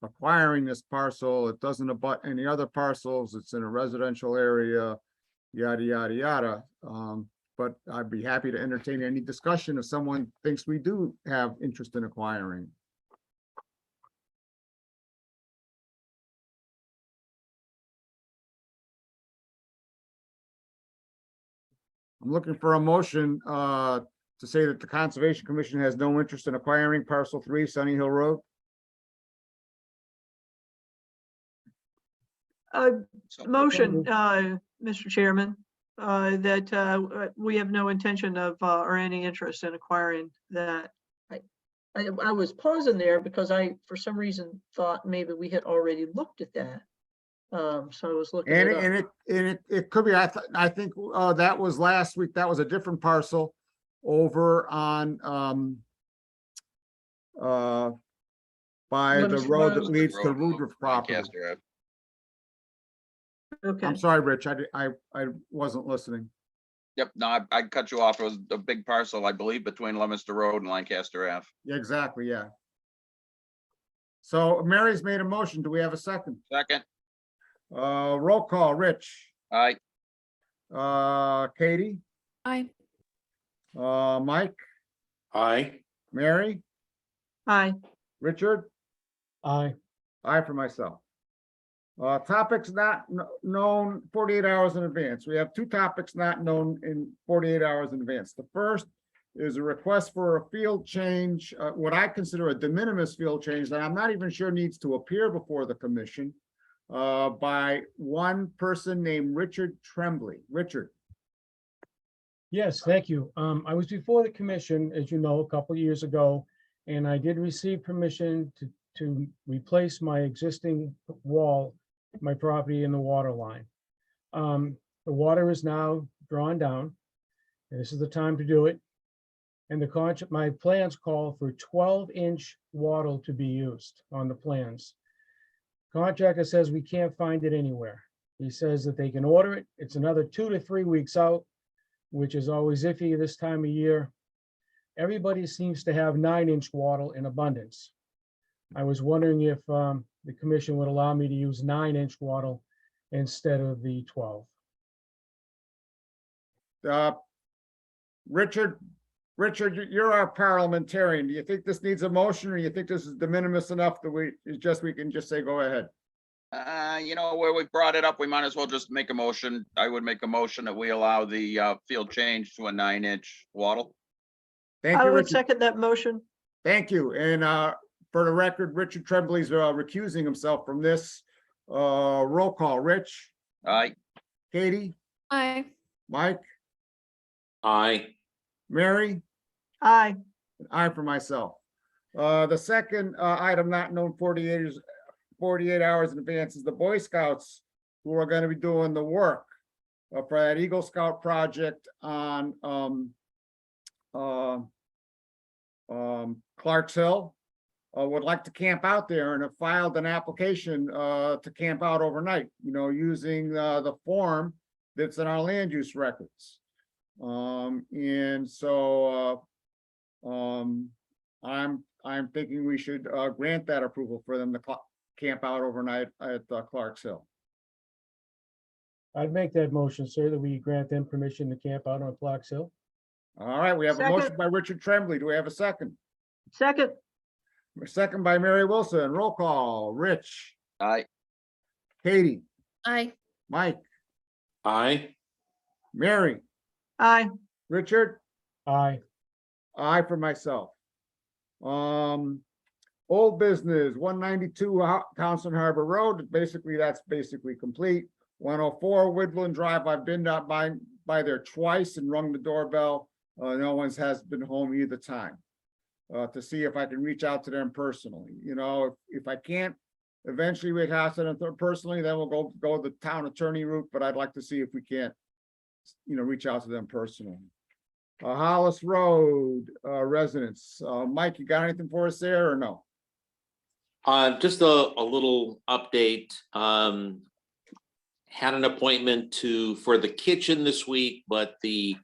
acquiring this parcel. It doesn't abut any other parcels. It's in a residential area, yada, yada, yada. But I'd be happy to entertain any discussion if someone thinks we do have interest in acquiring. I'm looking for a motion to say that the Conservation Commission has no interest in acquiring parcel 3, Sunny Hill Road. Motion, Mr. Chairman, that we have no intention of or any interest in acquiring that. I was pausing there because I, for some reason, thought maybe we had already looked at that. So I was looking And it up. it could be. I think that was last week. That was a different parcel over on by the road that leads to Woodruff property. Okay. I'm sorry, Rich. I wasn't listening. Yep, no, I cut you off. It was a big parcel, I believe, between Leominster Road and Lancaster Ave. Yeah, exactly, yeah. So Mary's made a motion. Do we have a second? Second. Roll call, Rich. Aye. Katie, Aye. Mike, Aye. Mary, Aye. Richard, Aye. aye for myself. Topics not known 48 hours in advance. We have 2 topics not known in 48 hours in advance. The first is a request for a field change, what I consider a de minimis field change that I'm not even sure needs to appear before the commission, by one person named Richard Tremblay. Richard. Yes, thank you. I was before the commission, as you know, a couple of years ago, and I did receive permission to replace my existing wall, my property in the water line. The water is now drawn down, and this is the time to do it. And my plans call for 12-inch wattle to be used on the plans. Contractor says we can't find it anywhere. He says that they can order it. It's another 2 to 3 weeks out, which is always iffy this time of year. Everybody seems to have 9-inch wattle in abundance. I was wondering if the commission would allow me to use 9-inch wattle instead of the 12. Richard, you're our parliamentarian. Do you think this needs a motion, or you think this is de minimis enough that we can just say, go ahead? You know, where we brought it up, we might as well just make a motion. I would make a motion that we allow the field change to a 9-inch wattle. Thank I you, would Richard. second that motion. Thank you. And for the record, Richard Tremblay's recusing himself from this. Roll call. Rich, Aye. Katie, Aye. Mike, Aye. Mary, Aye. and I for myself. The second item not known 48 hours in advance is the Boy Scouts, who are going to be doing the work for that Eagle Scout project on Clark's Hill. Would like to camp out there and have filed an application to camp out overnight, you know, using the form that's in our land use records. And so I'm thinking we should grant that approval for them to camp out overnight at Clark's Hill. I'd make that motion, sir, that we grant them permission to camp out on Clark's Hill. All right, we have a Second. motion by Richard Tremblay. Do we have a second? Second. A second by Mary Wilson. Roll call. Rich, Aye. Katie, Aye. Mike, Aye. Mary, Aye. Richard, Aye. I for myself. Old business, 192 Townsend Harbor Road. That's basically complete. 104 Woodland Drive. I've been out by there twice and rung the doorbell. No one has been home either time. To see if I can reach out to them personally. You know, if I can't eventually reach out to them personally, then we'll go the town attorney route, but I'd like to see if we can't, you know, reach out to them personally. Hollis Road residents. Mike, you got anything for us there or no? Just a little update. Had an appointment for the kitchen this week, but the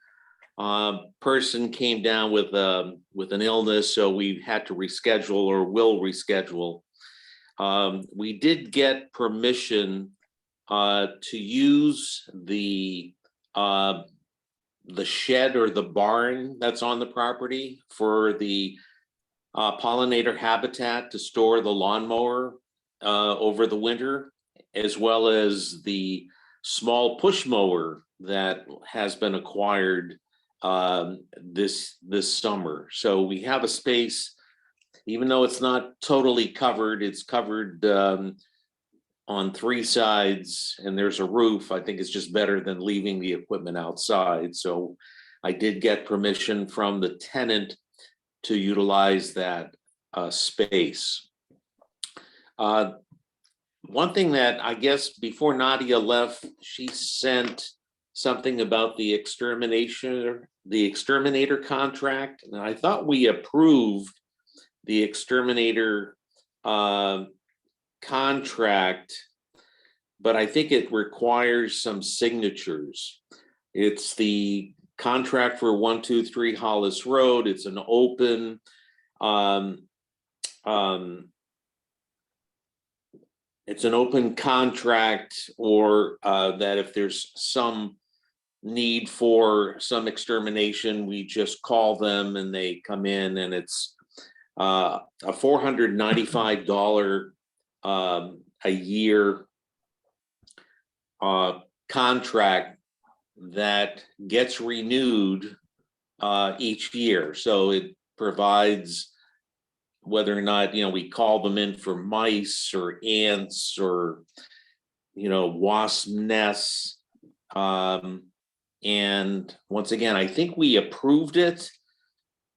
person came down with an illness, so we had to reschedule or will reschedule. We did get permission to use the shed or the barn that's on the property for the pollinator habitat to store the lawnmower over the winter, as well as the small push mower that has been acquired this summer. So we have a space, even though it's not totally covered, it's covered on 3 sides and there's a roof. I think it's just better than leaving the equipment outside. So I did get permission from the tenant to utilize that space. One thing that I guess before Nadia left, she sent something about the exterminator contract, and I thought we approved the exterminator contract, but I think it requires some signatures. It's the contract for 123 Hollis Road. It's an open contract, or that if there's some need for some extermination, we just call them and they come in, and it's a $495 a year contract that gets renewed each year. So it provides, whether or not, you know, we call them in for mice or ants or, you know, wasp nests. And once again, I think we approved it,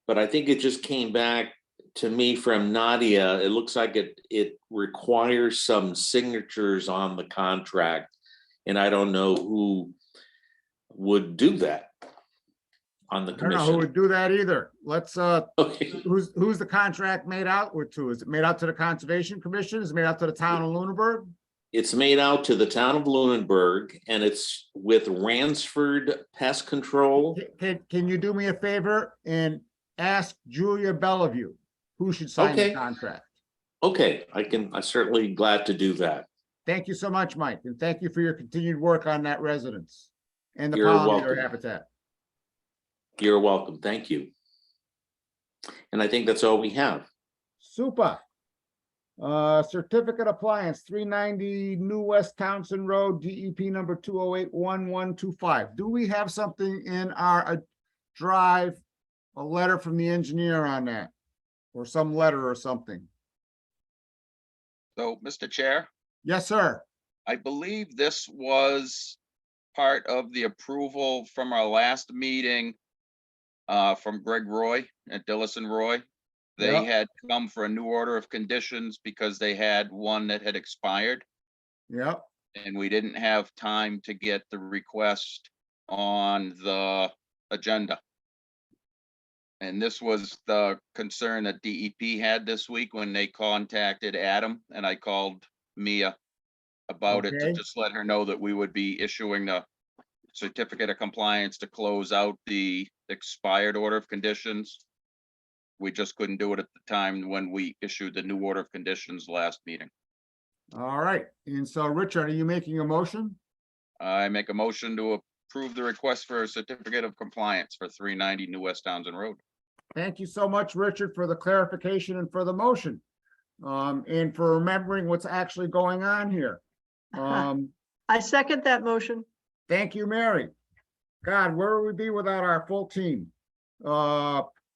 but I think it just came back to me from Nadia. It looks like it requires some signatures on the contract, and I don't know who would do that on the I don't know who commission. would do that either. Let's, Okay. who's the contract made out to? Is it made out to the Conservation Commission? Is it made out to the town of Lunenburg? It's made out to the town of Lunenburg, and it's with Ransford Pest Control. Can you do me a favor and ask Julia Bellevue who should sign the Okay. contract? Okay, I'm certainly glad to do that. Thank you so much, Mike, and thank you for your continued work on that residence and the You're pollinator welcome. habitat. You're welcome. Thank you. And I think that's all we have. Super. Certificate appliance, 390 New West Townsend Road, DEP number 2081125. Do we have something in our drive, a letter from the engineer on that? Or some letter or something? So, Mr. Chair, Yes, sir. I believe this was part of the approval from our last meeting from Greg Roy at Dillison Roy. They Yep. had come for a new order of conditions because they had one that had expired, Yep. and we didn't have time to get the request on the agenda. And this was the concern that DEP had this week when they contacted Adam, and I called Mia about it to Okay. just let her know that we would be issuing the certificate of compliance to close out the expired order of conditions. We just couldn't do it at the time when we issued the new order of conditions last meeting. All right. And so, Richard, are you making a motion? I make a motion to approve the request for a certificate of compliance for 390 New West Townsend Road. Thank you so much, Richard, for the clarification and for the motion. And for remembering what's actually going on here. I second that motion. Thank you, Mary. God, where would we be without our full team?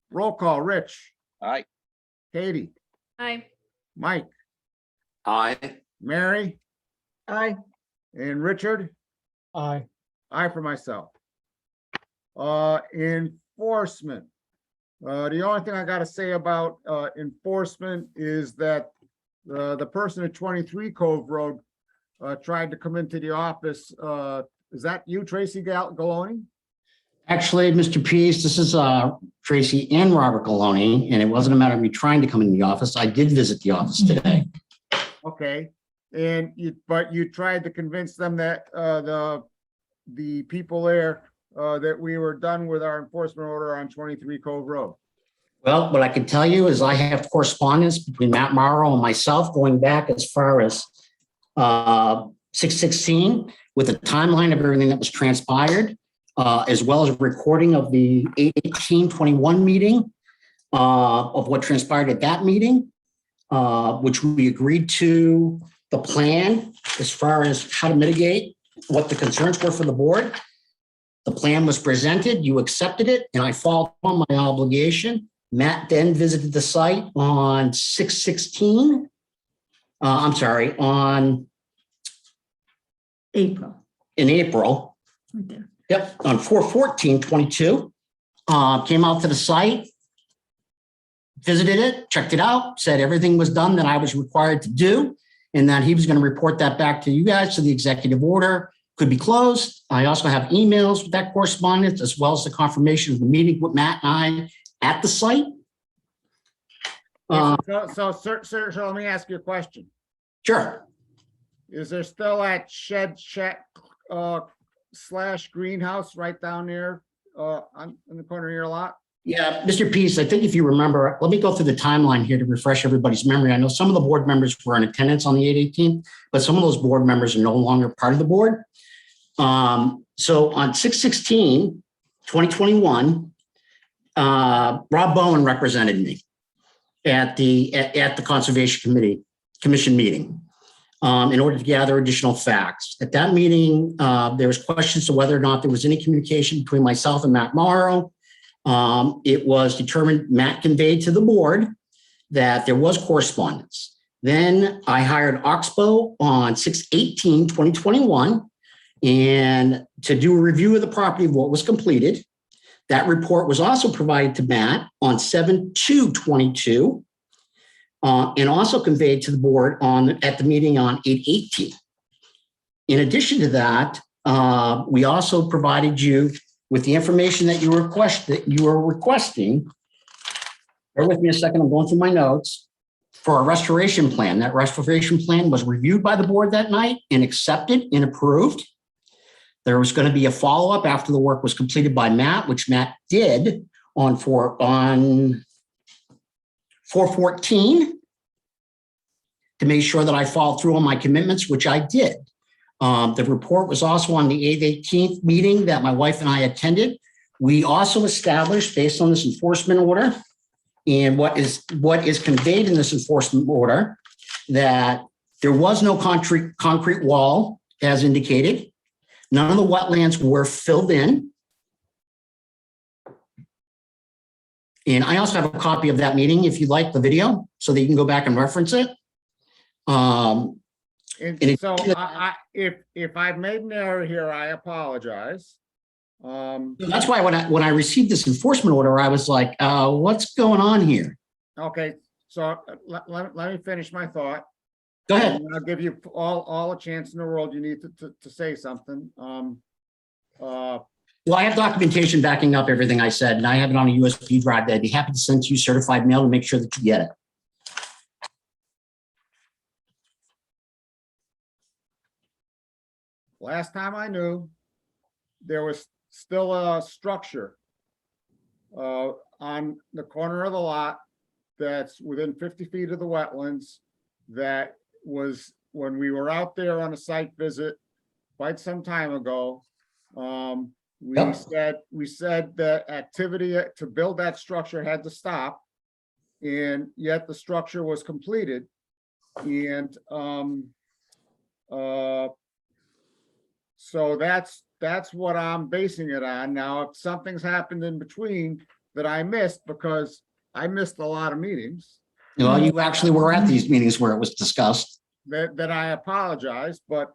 Roll call, Rich, Aye. Katie, Aye. Mike, Aye. Mary, Aye. and Richard. Aye. Aye for myself. Enforcement. The only thing I gotta say about enforcement is that the person at 23 Cove Road tried to come into the office. Is that you, Tracy Galoni? Actually, Mr. Pease, this is Tracy and Robert Galoni, and it wasn't a matter of me trying to come in the office. I did visit the office today. Okay, and but you tried to convince them that the people there that we were done with our enforcement order on 23 Cove Road. Well, what I can tell you is I have correspondence between Matt Morrow and myself going back as far as 6/16 with a timeline of everything that was transpired, as well as a recording of the 8/18/21 meeting of what transpired at that meeting, which we agreed to the plan as far as how to mitigate what the concerns were for the board. The plan was presented, you accepted it, and I followed on my obligation. Matt then visited the site on 6/16. On April. in April. Right there. Yep, on 4/14/22. Came out to the site, visited it, checked it out, said everything was done that I was required to do, and that he was going to report that back to you guys, so the executive order could be closed. I also have emails with that correspondence, as well as the confirmation of the meeting with Matt and I at the site. Sir, let me ask you a question. Sure. Is there still that shed shack / greenhouse right down there in the corner of your lot? Yeah, Mr. Pease, I think if you remember, let me go through the timeline here to refresh everybody's memory. I know some of the board members were in attendance on the 8/18, but some of those board members are no longer part of the board. So on 6/16/2021, Rob Bowen represented me at the Commission meeting in order to gather additional facts. At that meeting, there was questions to whether or not there was any communication between myself and Matt Morrow. It was determined, Matt conveyed to the board that there was correspondence. Then I hired Oxbow on 6/18/2021 and to do a review of the property of what was completed. That report was also provided to Matt on 7/2/22 and also conveyed to the board at the meeting on 8/18. In addition to that, we also provided you with the information that you were requesting. Bear with me a second, I'm going through my notes. for a restoration plan. That restoration plan was reviewed by the board that night and accepted and approved. There was going to be a follow-up after the work was completed by Matt, which Matt did on 4/14 to make sure that I followed through on my commitments, which I did. The report was also on the 18th meeting that my wife and I attended. We also established, based on this enforcement order and what is conveyed in this enforcement order, that there was no concrete wall as indicated. None of the wetlands were filled in. And I also have a copy of that meeting if you'd like the video so that you can go back and reference it. And so if I've made an error here, I apologize. That's why when I received this enforcement order, I was like, what's going on here? Okay, so let me finish my thought. Go ahead. And I'll give you all a chance in the world you need to say something. Well, I have documentation backing up everything I said, and I have it on a USB drive that I'd be happy to send to you certified mail to make sure that you get it. Last time I knew, there was still a structure on the corner of the lot that's within 50 feet of the wetlands. That was when we were out there on a site visit quite some time ago. We said that activity to build that structure had to stop, and yet the structure was completed. And so that's what I'm basing it on. Now, if something's happened in between that I missed, because I missed a lot of meetings. Well, you actually were at these meetings where it was discussed. That I apologize, but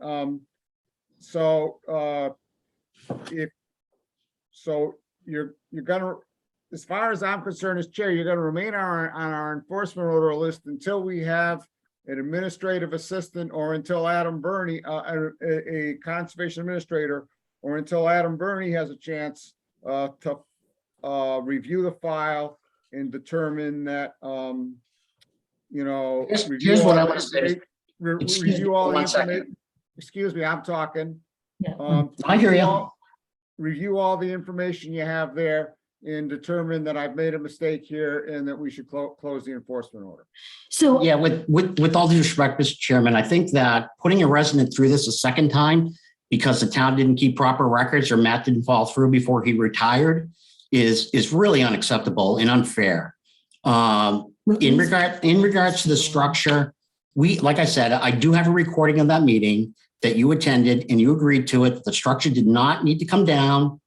you're gonna, as far as I'm concerned as chair, you're gonna remain on our enforcement order list until we have an administrative assistant, or until Adam Burney, a conservation administrator, or until Adam Burney has a chance to review the file and determine that, Here's what I want to say. review all the information. Excuse me, I'm talking. I hear you. Review all the information you have there and determine that I've made a mistake here and that we should close the enforcement order. So yeah, with all due respect, Mr. Chairman, I think that putting a resident through this a second time because the town didn't keep proper records or Matt didn't follow through before he retired is really unacceptable and unfair. In regards to the structure, like I said, I do have a recording of that meeting that you attended and you agreed to it. The structure did not need to come down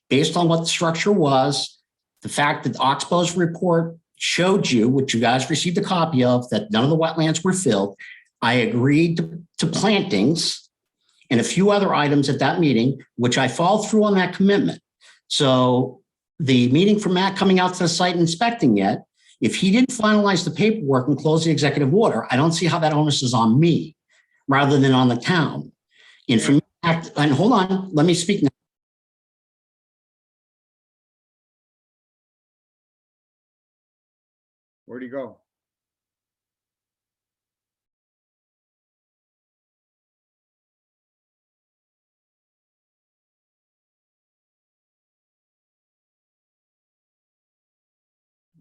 based on what the structure was. The fact that the Oxbow's report showed you, which you guys received a copy of, that none of the wetlands were filled. I agreed to plantings and a few other items at that meeting, which I followed through on that commitment. So the meeting for Matt coming out to the site and inspecting yet, if he didn't finalize the paperwork and close the executive order, I don't see how that onus is on me rather than on the town. And for me, and hold on, let me speak now. Where'd he go?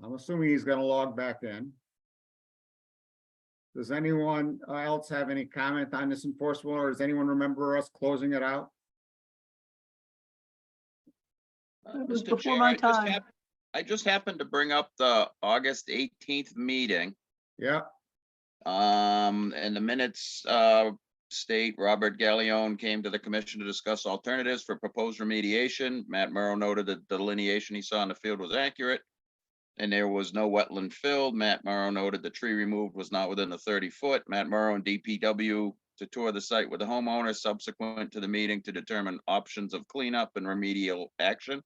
I'm assuming he's gonna log back in. Does anyone else have any comment on this enforcement, or does anyone remember us closing it out? It was Mr. before Chair, my time. I just happened to bring up the August 18th meeting. Yeah. And the minutes state Robert Gallione came to the commission to discuss alternatives for proposed remediation. Matt Morrow noted that the delineation he saw in the field was accurate and there was no wetland filled. Matt Morrow noted the tree removed was not within the 30-foot. Matt Morrow and DPW to tour the site with the homeowner subsequent to the meeting to determine options of cleanup and remedial action.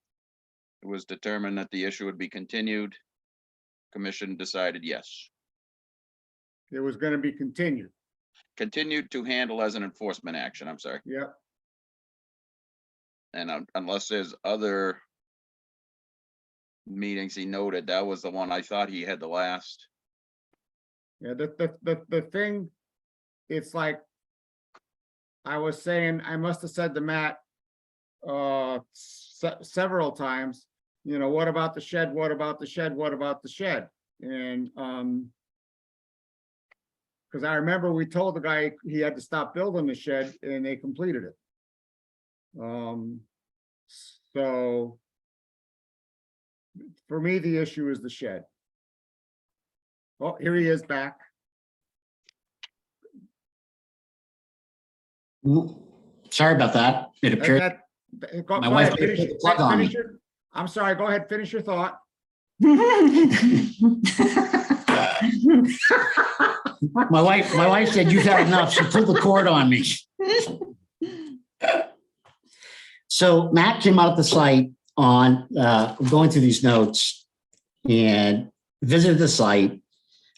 It was determined that the issue would be continued. Commission decided yes. It was gonna be continued. Continued to handle as an enforcement action, I'm sorry. Yeah. And unless there's other meetings he noted, that was the one I thought he had the last. Yeah, the thing, it's like, I was saying, I must have said to Matt several times, you know, what about the shed? What about the shed? What about the shed? And because I remember we told the guy he had to stop building the shed and they completed it. So for me, the issue is the shed. Oh, here he is back. Sorry about that. It appears Go my wife ahead, put the plug on me. I'm sorry, go ahead, finish your thought. My wife said, "You've had enough." She pulled the cord on me. So Matt came out at the site on going through these notes and visited the site.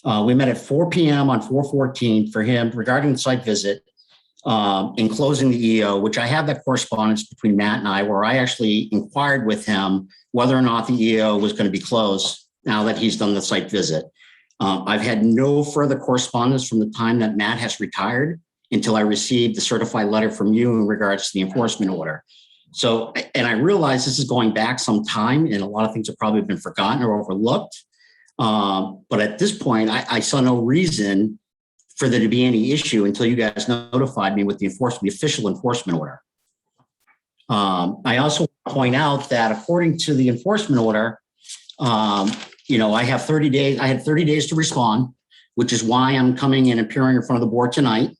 We met at 4 p.m. on 4/14 for him regarding the site visit and closing the EO, which I have that correspondence between Matt and I, where I actually inquired with him whether or not the EO was going to be closed now that he's done the site visit. I've had no further correspondence from the time that Matt has retired until I received the certified letter from you in regards to the enforcement order. So, and I realize this is going back some time and a lot of things have probably been forgotten or overlooked. But at this point, I saw no reason for there to be any issue until you guys notified me with the official enforcement order. I also point out that according to the enforcement order, you know, I have 30 days. I had 30 days to respond, which is why I'm coming and appearing in front of the board tonight.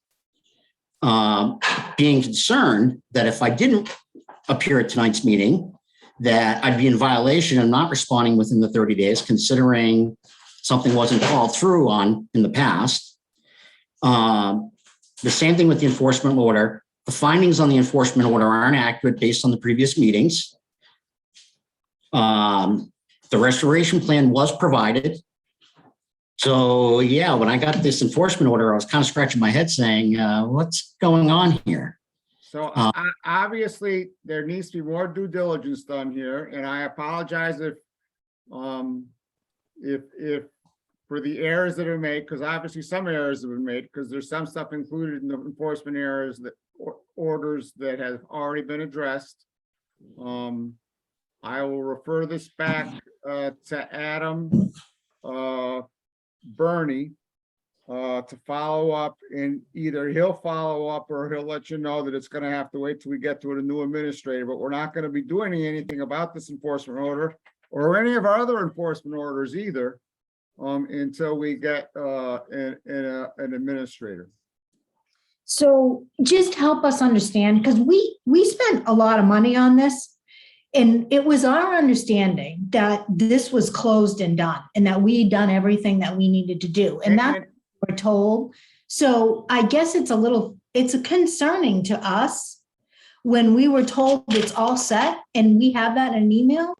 Being concerned that if I didn't appear at tonight's meeting, that I'd be in violation of not responding within the 30 days, considering something wasn't followed through on in the past. The same thing with the enforcement order. The findings on the enforcement order aren't accurate based on the previous meetings. The restoration plan was provided. So yeah, when I got this enforcement order, I was kind of scratching my head saying, what's going on here? So obviously there needs to be more due diligence done here, and I apologize if for the errors that are made, because obviously some errors have been made, because there's some stuff included in the enforcement errors that orders that have already been addressed. I will refer this back to Adam Bernie to follow up, and either he'll follow up or he'll let you know that it's going to have to wait till we get to a new administrator, but we're not going to be doing anything about this enforcement order or any of our other enforcement orders either until we get an administrator. So just help us understand, because we spent a lot of money on this. And it was our understanding that this was closed and done, and that we had done everything that we needed to do. And that's what we're told. So I guess it's concerning to us when we were told it's all set and we have that in an email.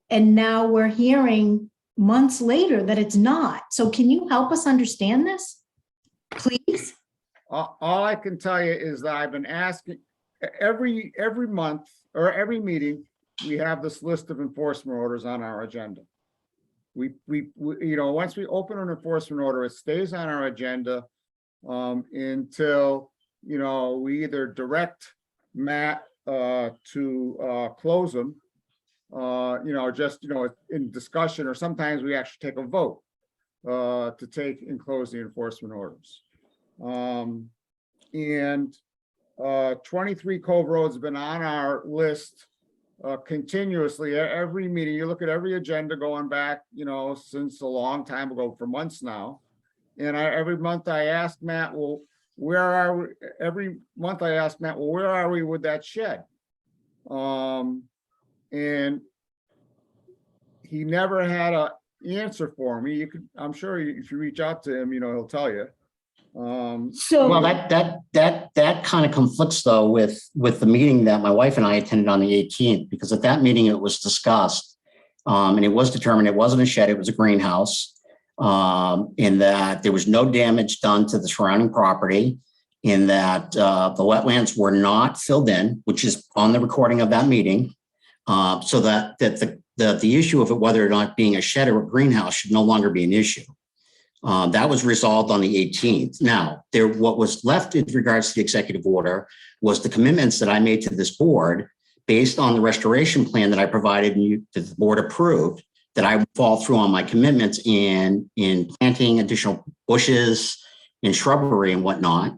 And now we're hearing months later that it's not. So can you help us understand this, please? All I can tell you is that I've been asking every month or every meeting, we have this list of enforcement orders on our agenda. We you know, once we open an enforcement order, it stays on our agenda until, you know, we either direct Matt to close them, you know, just, you know, in discussion, or sometimes we actually take a vote to take and close the enforcement orders. And 23 Cove Road's been on our list continuously. Every meeting, you look at every agenda going back, you know, since a long time ago, for months now. And every month I ask Matt, well, where are we? Every month I ask Matt, well, where are we with that shed? And he never had an answer for me. I'm sure if you reach out to him, you know, he'll tell you. Well, that kind of conflicts though with the meeting that my wife and I attended on the 18th, because at that meeting it was discussed and it was determined it wasn't a shed, it was a greenhouse, in that there was no damage done to the surrounding property, in that the wetlands were not filled in, which is on the recording of that meeting, so that the issue of it whether or not being a shed or a greenhouse should no longer be an issue. That was resolved on the 18th. Now, what was left in regards to the executive order was the commitments that I made to this board based on the restoration plan that I provided and that the board approved, that I would fall through on my commitments in planting additional bushes and shrubbery and whatnot.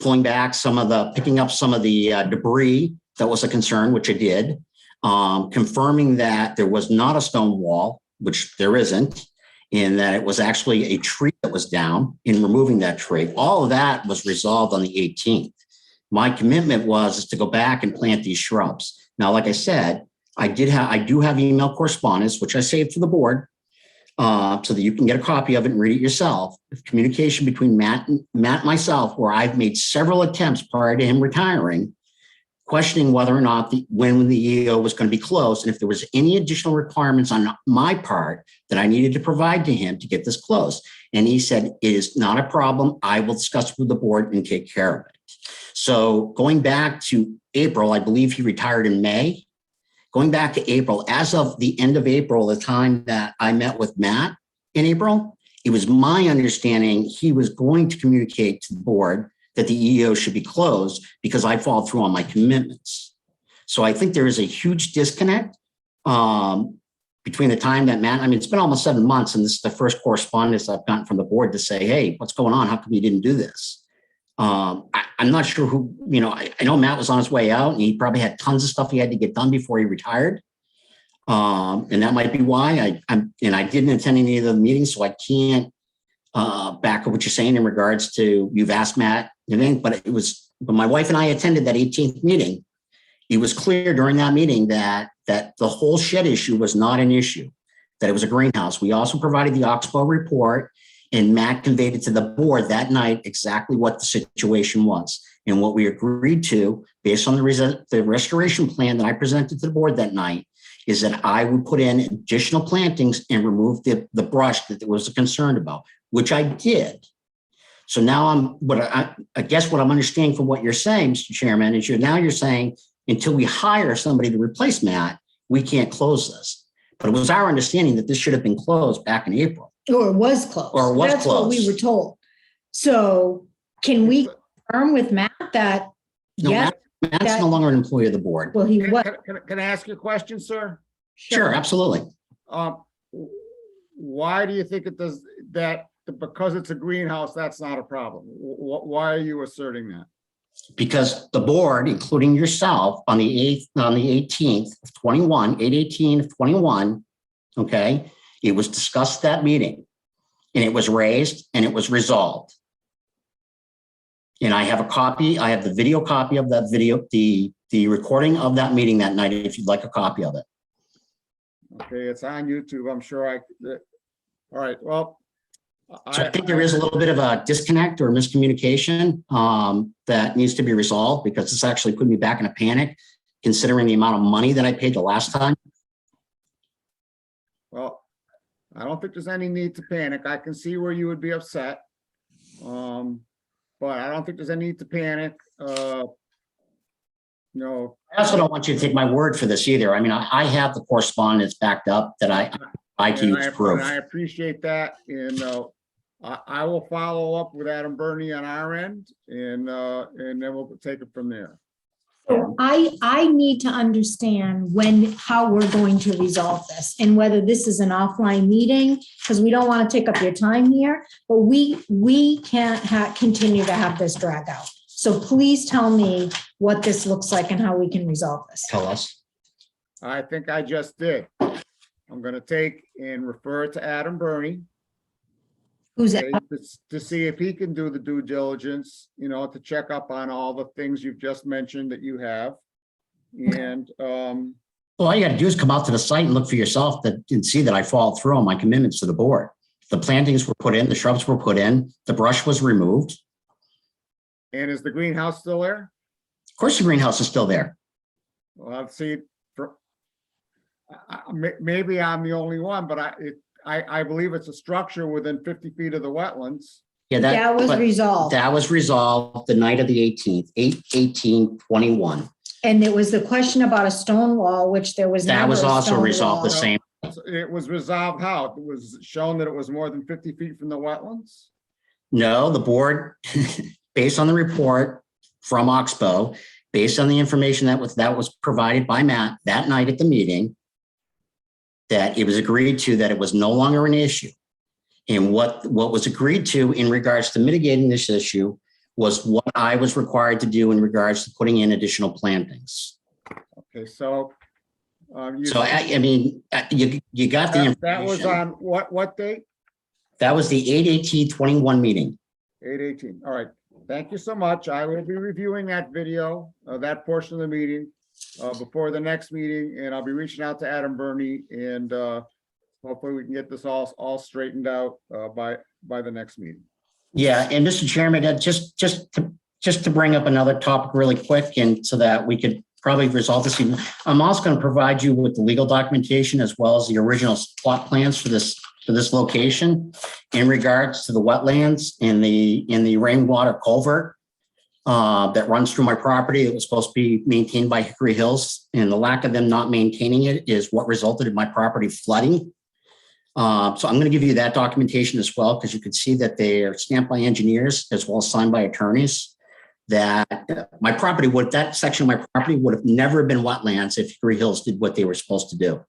Picking up some of the debris that was a concern, which I did. Confirming that there was not a stone wall, which there isn't, and that it was actually a tree that was down, in removing that tree. All of that was resolved on the 18th. My commitment was to go back and plant these shrubs. Now, like I said, I do have email correspondence, which I saved for the board, so that you can get a copy of it and read it yourself. Communication between Matt and myself, where I've made several attempts prior to him retiring, questioning whether or not when the EO was going to be closed, and if there was any additional requirements on my part that I needed to provide to him to get this closed. And he said, it is not a problem. I will discuss with the board and take care of it. So going back to April, I believe he retired in May. Going back to April, as of the end of April, the time that I met with Matt in April, it was my understanding he was going to communicate to the board that the EO should be closed because I fall through on my commitments. So I think there is a huge disconnect between the time that Matt, it's been almost 7 months, and this is the first correspondence I've gotten from the board to say, hey, what's going on? How come you didn't do this? I'm not sure who, I know Matt was on his way out and he probably had tons of stuff he had to get done before he retired. And that might be why I didn't attend any of the meetings, so I can't back up what you're saying in regards to, you've asked Matt, but when my wife and I attended that 18th meeting, it was clear during that meeting that the whole shed issue was not an issue, that it was a greenhouse. We also provided the Oxbow report, and Matt conveyed it to the board that night exactly what the situation was. And what we agreed to, based on the restoration plan that I presented to the board that night, is that I would put in additional plantings and remove the brush that there was a concern about, which I did. So now I guess what I'm understanding from what you're saying, Mr. Chairman, is you're saying until we hire somebody to replace Matt, we can't close this. But it was our understanding that this should have been closed back in April. Or it was closed. That's what we were told. So can we confirm with Matt that, No, yes? Matt's no longer an employee of the board. Well, he was. Can I ask you a question, sir? Sure, absolutely. Why do you think it does that? Because it's a greenhouse, that's not a problem. Why are you asserting that? Because the board, including yourself, on the 18th of 21, 8/18 of 21, okay, it was discussed that meeting, and it was raised and it was resolved. And I have a copy, I have the video copy of that video, the recording of that meeting that night, if you'd like a copy of it. Okay, it's on YouTube, I'm sure all right, well. So I think there is a little bit of a disconnect or miscommunication that needs to be resolved, because this actually put me back in a panic, considering the amount of money that I paid the last time. Well, I don't think there's any need to panic. I can see where you would be upset. But I don't think there's any need to panic. No. I also don't want you to take my word for this either. I have the correspondence backed up that I can use proof. I appreciate that. And I will follow up with Adam Burney on our end, and then we'll take it from there. So I need to understand how we're going to resolve this, and whether this is an offline meeting, because we don't want to take up your time here, but we can't continue to have this drag out. So please tell me what this looks like and how we can resolve this. Tell us. I think I just did. I'm going to take and refer it to Adam Burney. Who's okay, to see if he can do the due diligence, to check up on all the things you've just mentioned that you have. And well, all you got to do is come out to the site and look for yourself and see that I followed through on my commitments to the board. The plantings were put in, the shrubs were put in, the brush was removed. And is the greenhouse still there? Of course, the greenhouse is still there. Well, I've seen. Maybe I'm the only one, but I believe it's a structure within 50 feet of the wetlands. Yeah, that was resolved. That was resolved the night of the 18th, 8/18/21. And there was the question about a stone wall, which there was. That was also resolved the So it was resolved how? It was shown that it was more than 50 feet from the wetlands? No, the board, based on the report from Oxbow, based on the information that was provided by Matt that night at the meeting, that it was agreed to that it was no longer an issue. And what was agreed to in regards to mitigating this issue was what I was required to do in regards to putting in additional plantings. Okay, so. So I mean, you got the information. That was on what date? That was the 8/18/21 meeting. 8/18. All right. Thank you so much. I will be reviewing that video, that portion of the meeting before the next meeting, and I'll be reaching out to Adam Burney, and hopefully we can get this all straightened out by the next meeting. Yeah, and Mr. Chairman, just to bring up another topic really quick, and so that we could probably resolve this evening, I'm also going to provide you with the legal documentation as well as the original plot plans for this location in regards to the wetlands in the rainwater culvert that runs through my property. It was supposed to be maintained by Hickory Hills, and the lack of them not maintaining it is what resulted in my property flooding. So I'm going to give you that documentation as well, because you can see that they are stamped by engineers as well as signed by attorneys. That my property that section of my property would have never been wetlands if Hickory Hills did what they were supposed to do.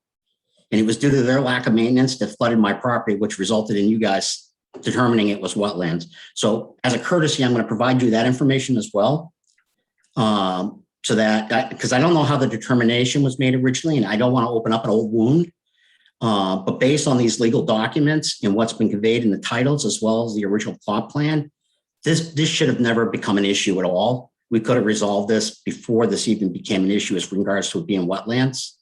And it was due to their lack of maintenance that flooded my property, which resulted in you guys determining it was wetlands. So as a courtesy, I'm going to provide you that information as well. So that, because I don't know how the determination was made originally, and I don't want to open up an old wound. But based on these legal documents and what's been conveyed in the titles, as well as the original plot plan, this should have never become an issue at all. We could have resolved this before this even became an issue as regards to it being wetlands.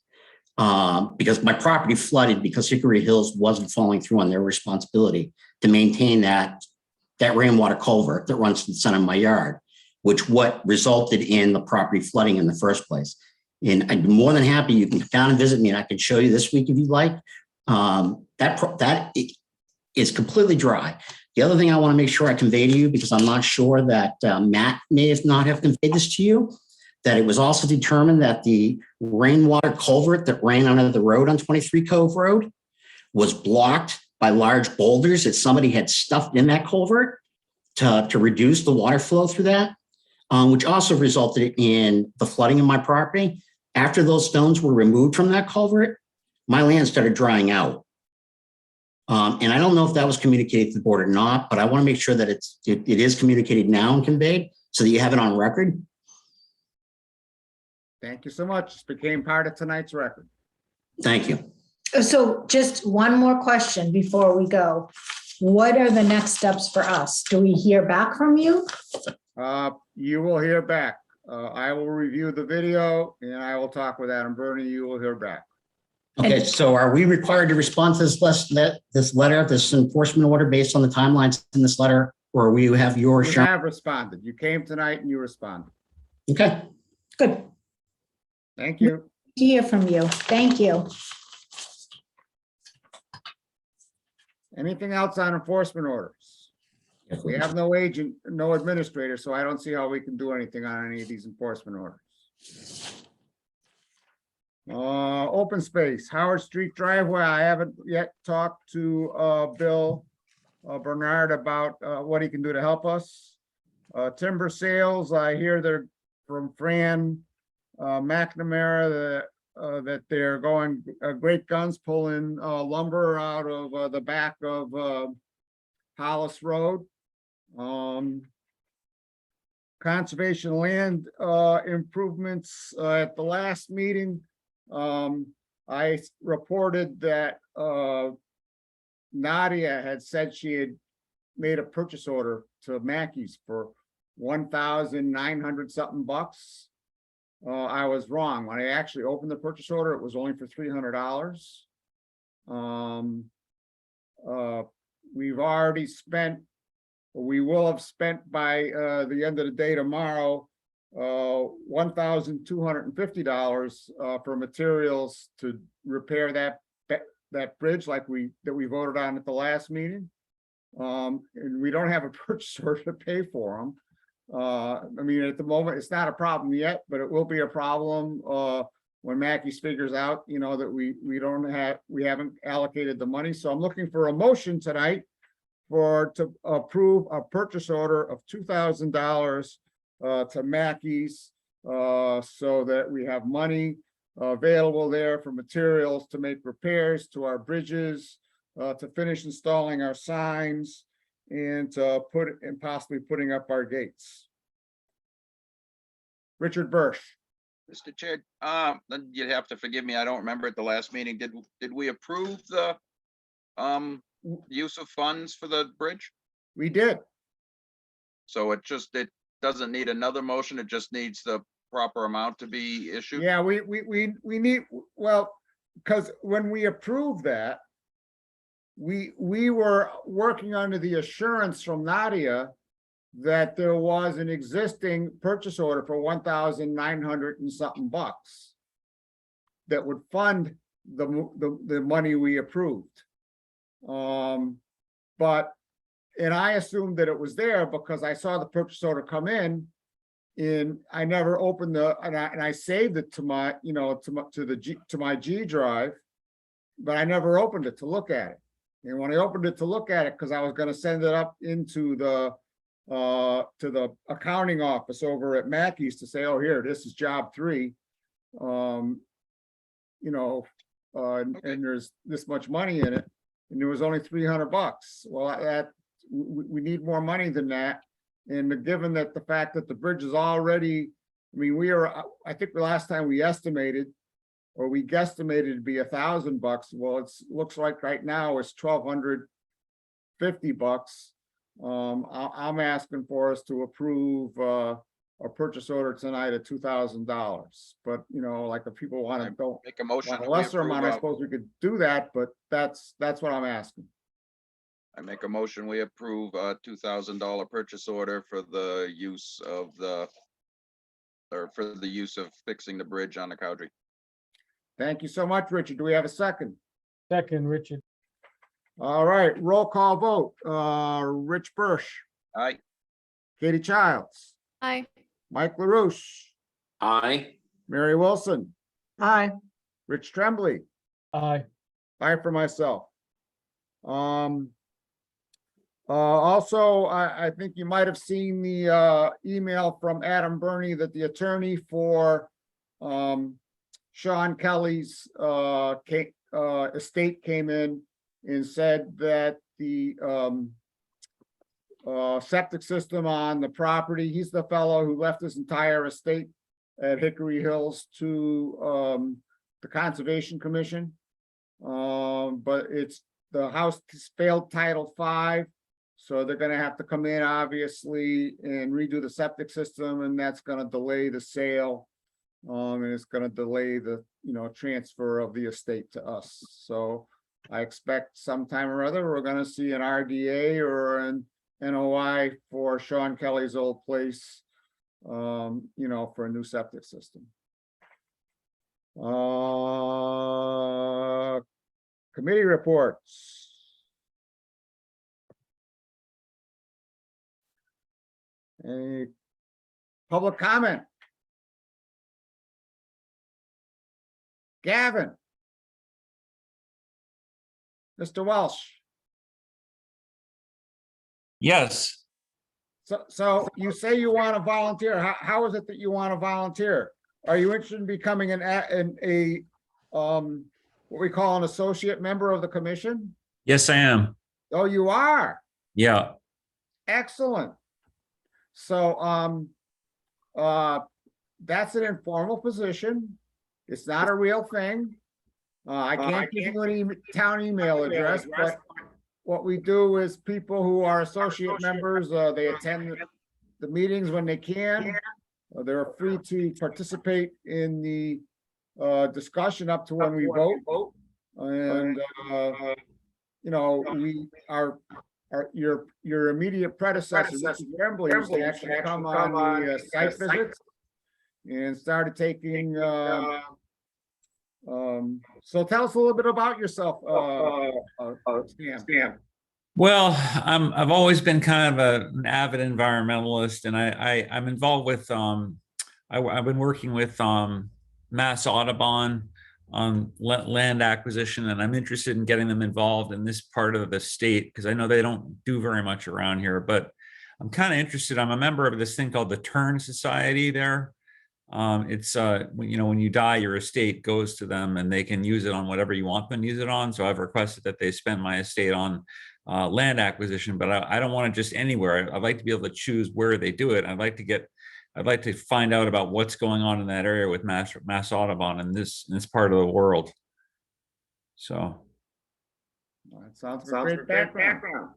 Because my property flooded because Hickory Hills wasn't following through on their responsibility to maintain that rainwater culvert that runs to the center of my yard, which what resulted in the property flooding in the first place. And I'd be more than happy, you can come down and visit me, and I can show you this week if you'd like. That is completely dry. The other thing I want to make sure I convey to you, because I'm not sure that Matt may not have conveyed this to you, that it was also determined that the rainwater culvert that ran under the road on 23 Cove Road was blocked by large boulders that somebody had stuffed in that culvert to reduce the water flow through that, which also resulted in the flooding of my property. After those stones were removed from that culvert, my land started drying out. And I don't know if that was communicated to the board or not, but I want to make sure that it is communicated now and conveyed so that you have it on record. Thank you so much. This became part of tonight's record. Thank you. So just one more question before we go. What are the next steps for us? Do we hear back from you? You will hear back. I will review the video and I will talk with Adam Burney. You will hear back. Okay, so are we required to respond to this letter, this enforcement order based on the timelines in this letter, or will you have your You have responded. You came tonight and you responded. Okay. Good. Thank you. To hear from you. Thank you. Anything else on enforcement orders? We have no agent, no administrator, so I don't see how we can do anything on any of these enforcement orders. Open space, Howard Street driveway. I haven't yet talked to Bill Bernard about what he can do to help us. Timber sales, I hear they're from Fran McNamara that they're going great guns pulling lumber out of the back of Hollis Road. Conservation land improvements at the last meeting. I reported that Nadia had said she had made a purchase order to Mackey's for 1,900 something bucks. I was wrong. When I actually opened the purchase order, it was only for $300. We've already spent, we will have spent by the end of the day tomorrow, $1,250 for materials to repair that bridge that we voted on at the last meeting. And we don't have a purchase order to pay for them. I mean, at the moment, it's not a problem yet, but it will be a problem when Mackey's figures out, you know, that we haven't allocated the money. So I'm looking for a motion tonight to approve a purchase order of $2,000 to Mackey's, so that we have money available there for materials to make repairs to our bridges, to finish installing our signs, and to possibly putting up our gates. Richard Bursch. Mr. Chair, then you'd have to forgive me. I don't remember at the last meeting. Did we approve the use of funds for the bridge? We did. So it doesn't need another motion. It just needs the proper amount to be issued? Yeah, we need, well, because when we approved that, we were working under the assurance from Nadia that there was an existing purchase order for 1,900 and something bucks that would fund the money we approved. But I assumed that it was there because I saw the purchase order come in, and I never opened and I saved it to my, you know, to my G drive, but I never opened it to look at it. And when I opened it to look at it, because I was going to send it up into to the accounting office over at Mackey's to say, oh, here, this is job 3. You know, and there's this much money in it, and there was only 300 bucks. Well, we need more money than that. And given that the fact that the bridge is already, I mean, I think the last time we estimated, or we guesstimated it'd be $1,000 bucks. Well, it looks like right now it's $1,250 bucks. I'm asking for us to approve a purchase order tonight at $2,000. But you know, like if people want to go make a motion, a lesser amount, I suppose we could do that. But that's what I'm asking. I make a motion, we approve a $2,000 purchase order for the use of fixing the bridge on the Cowdrey. Thank you so much, Richard. Do we have a second? Second, Richard. All right, roll call vote. Rich Bursch. Aye. Katie Childs. Aye. Mike LaRouche. Aye. Mary Wilson. Aye. Rich Tremblay. Aye. Aye for myself. Also, I think you might have seen the email from Adam Burney that the attorney for Sean Kelly's estate came in and said that the septic system on the property, he's the fellow who left his entire estate at Hickory Hills to the Conservation Commission. But the house failed Title V. So they're going to have to come in, obviously, and redo the septic system, and that's going to delay the sale. And it's going to delay the, transfer of the estate to us. So I expect sometime or other, we're going to see an RDA or an NOI for Sean Kelly's old place, for a new septic system. Committee reports. Any public comment? Gavin. Mr. Welsh. Yes. So you say you want to volunteer. How is it that you want to volunteer? Are you interested in becoming what we call an associate member of the commission? Yes, I am. Oh, you are? Yeah. Excellent. So that's an informal position. It's not a real thing. I can't give you any town email address, but what we do is people who are associate members, they attend the meetings when they can. They're free to participate in the discussion up to when we vote. And your immediate predecessor, Mr. Tremblay, used to actually come on the site visits and started taking. So tell us a little bit about yourself, Stan. Well, I've always been kind of an avid environmentalist, and I'm involved with I've been working with Mass Audubon on land acquisition, and I'm interested in getting them involved in this part of the state because I know they don't do very much around here, but I'm kind of interested. I'm a member of this thing called the Turn Society there. It's when you die, your estate goes to them and they can use it on whatever you want them to use it on. So I've requested that they spend my estate on land acquisition, but I don't want it just anywhere. I'd like to be able to choose where they do it. I'd like to find out about what's going on in that area with Mass Audubon in this part of the world. So. That sounds like a great background.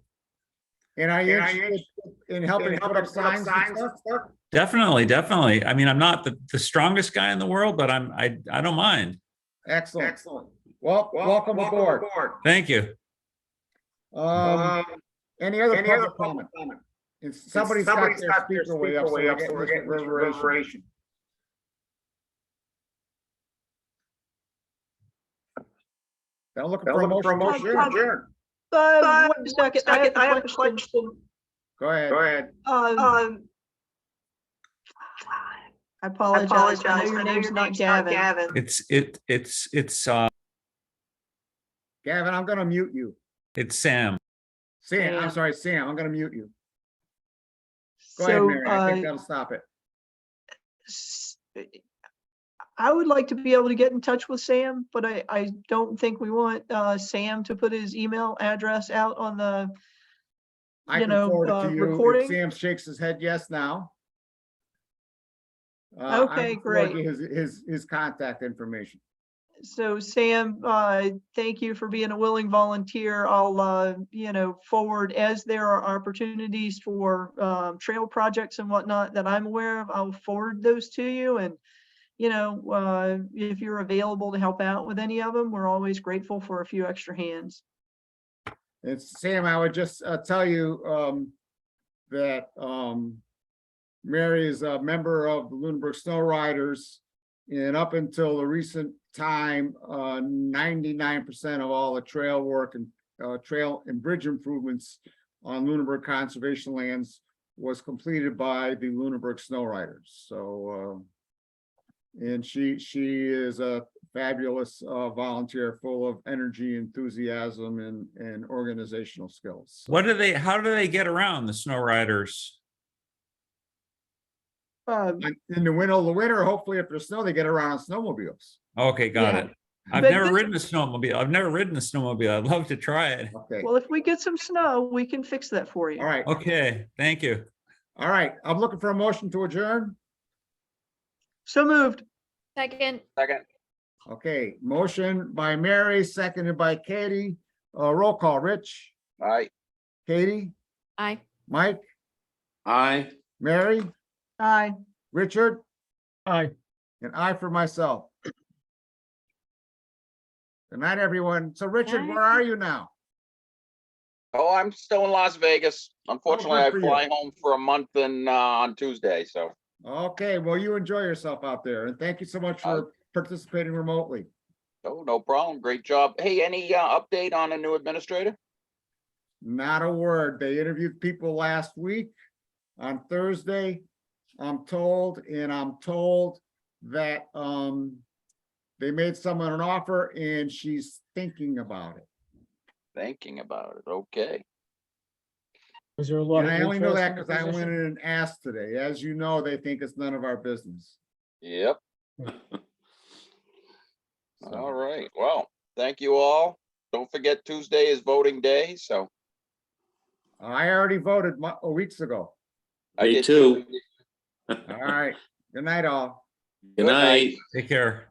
And are you interested in helping put up signs and stuff? Definitely. I mean, I'm not the strongest guy in the world, but I don't mind. Excellent. Well, welcome aboard. Thank you. Any other public comment? If somebody's got their speaker way up, so we're getting reverberation. I'm looking for a motion. Adjourn. 1 second, I have a question. Go ahead. I apologize. I know your name's not Gavin. It's Gavin, I'm gonna mute you. It's Sam. Sam, I'm sorry, Sam, I'm gonna mute you. Go ahead, Mary, I think that'll stop it. I would like to be able to get in touch with Sam, but I don't think we want Sam to put his email address out on the I can forward it to you. recording. If Sam shakes his head yes now. Okay, great. His contact information. So Sam, thank you for being a willing volunteer. I'll, forward as there are opportunities for trail projects and whatnot that I'm aware of, I'll forward those to you. And, if you're available to help out with any of them, we're always grateful for a few extra hands. It's Sam, I would just tell you that Mary is a member of the Lunenburg Snow Riders, and up until the recent time, 99% of all the trail work and trail and bridge improvements on Lunenburg conservation lands was completed by the Lunenburg Snow Riders. So, and she is a fabulous volunteer, full of energy, enthusiasm, and organizational skills. How do they get around, the Snow Riders? In the winter, hopefully if there's snow, they get around on snowmobiles. Okay, got it. I've never ridden a snowmobile. I'd love to try it. Okay. Well, if we get some snow, we can fix that for you. All right. Okay, thank you. All right, I'm looking for a motion to adjourn. So moved. Second. Okay, motion by Mary, seconded by Katie. Roll call, Rich. Aye. Katie, Aye. Mike, Aye. Mary, Aye. Richard, Aye. and I for myself. Good night, everyone. So Richard, where are you now? Oh, I'm still in Las Vegas. Unfortunately, I good for fly you. home for a month and on Tuesday, so. Okay, well, you enjoy yourself out there, and thank you so much for participating remotely. Oh, no problem. Great job. Hey, any update on a new administrator? Not a word. They interviewed people last week on Thursday, I'm told, and I'm told that they made someone an offer and she's thinking about it. Thinking about it. Okay. Is there a lot And of I only know interest that in the because I went position? in and asked today. As you know, they think it's none of our business. Yep. All right. Well, thank you all. Don't forget Tuesday is voting day, so. I already voted weeks ago. I Me did too. All right. Good night, all. Good night. Take care.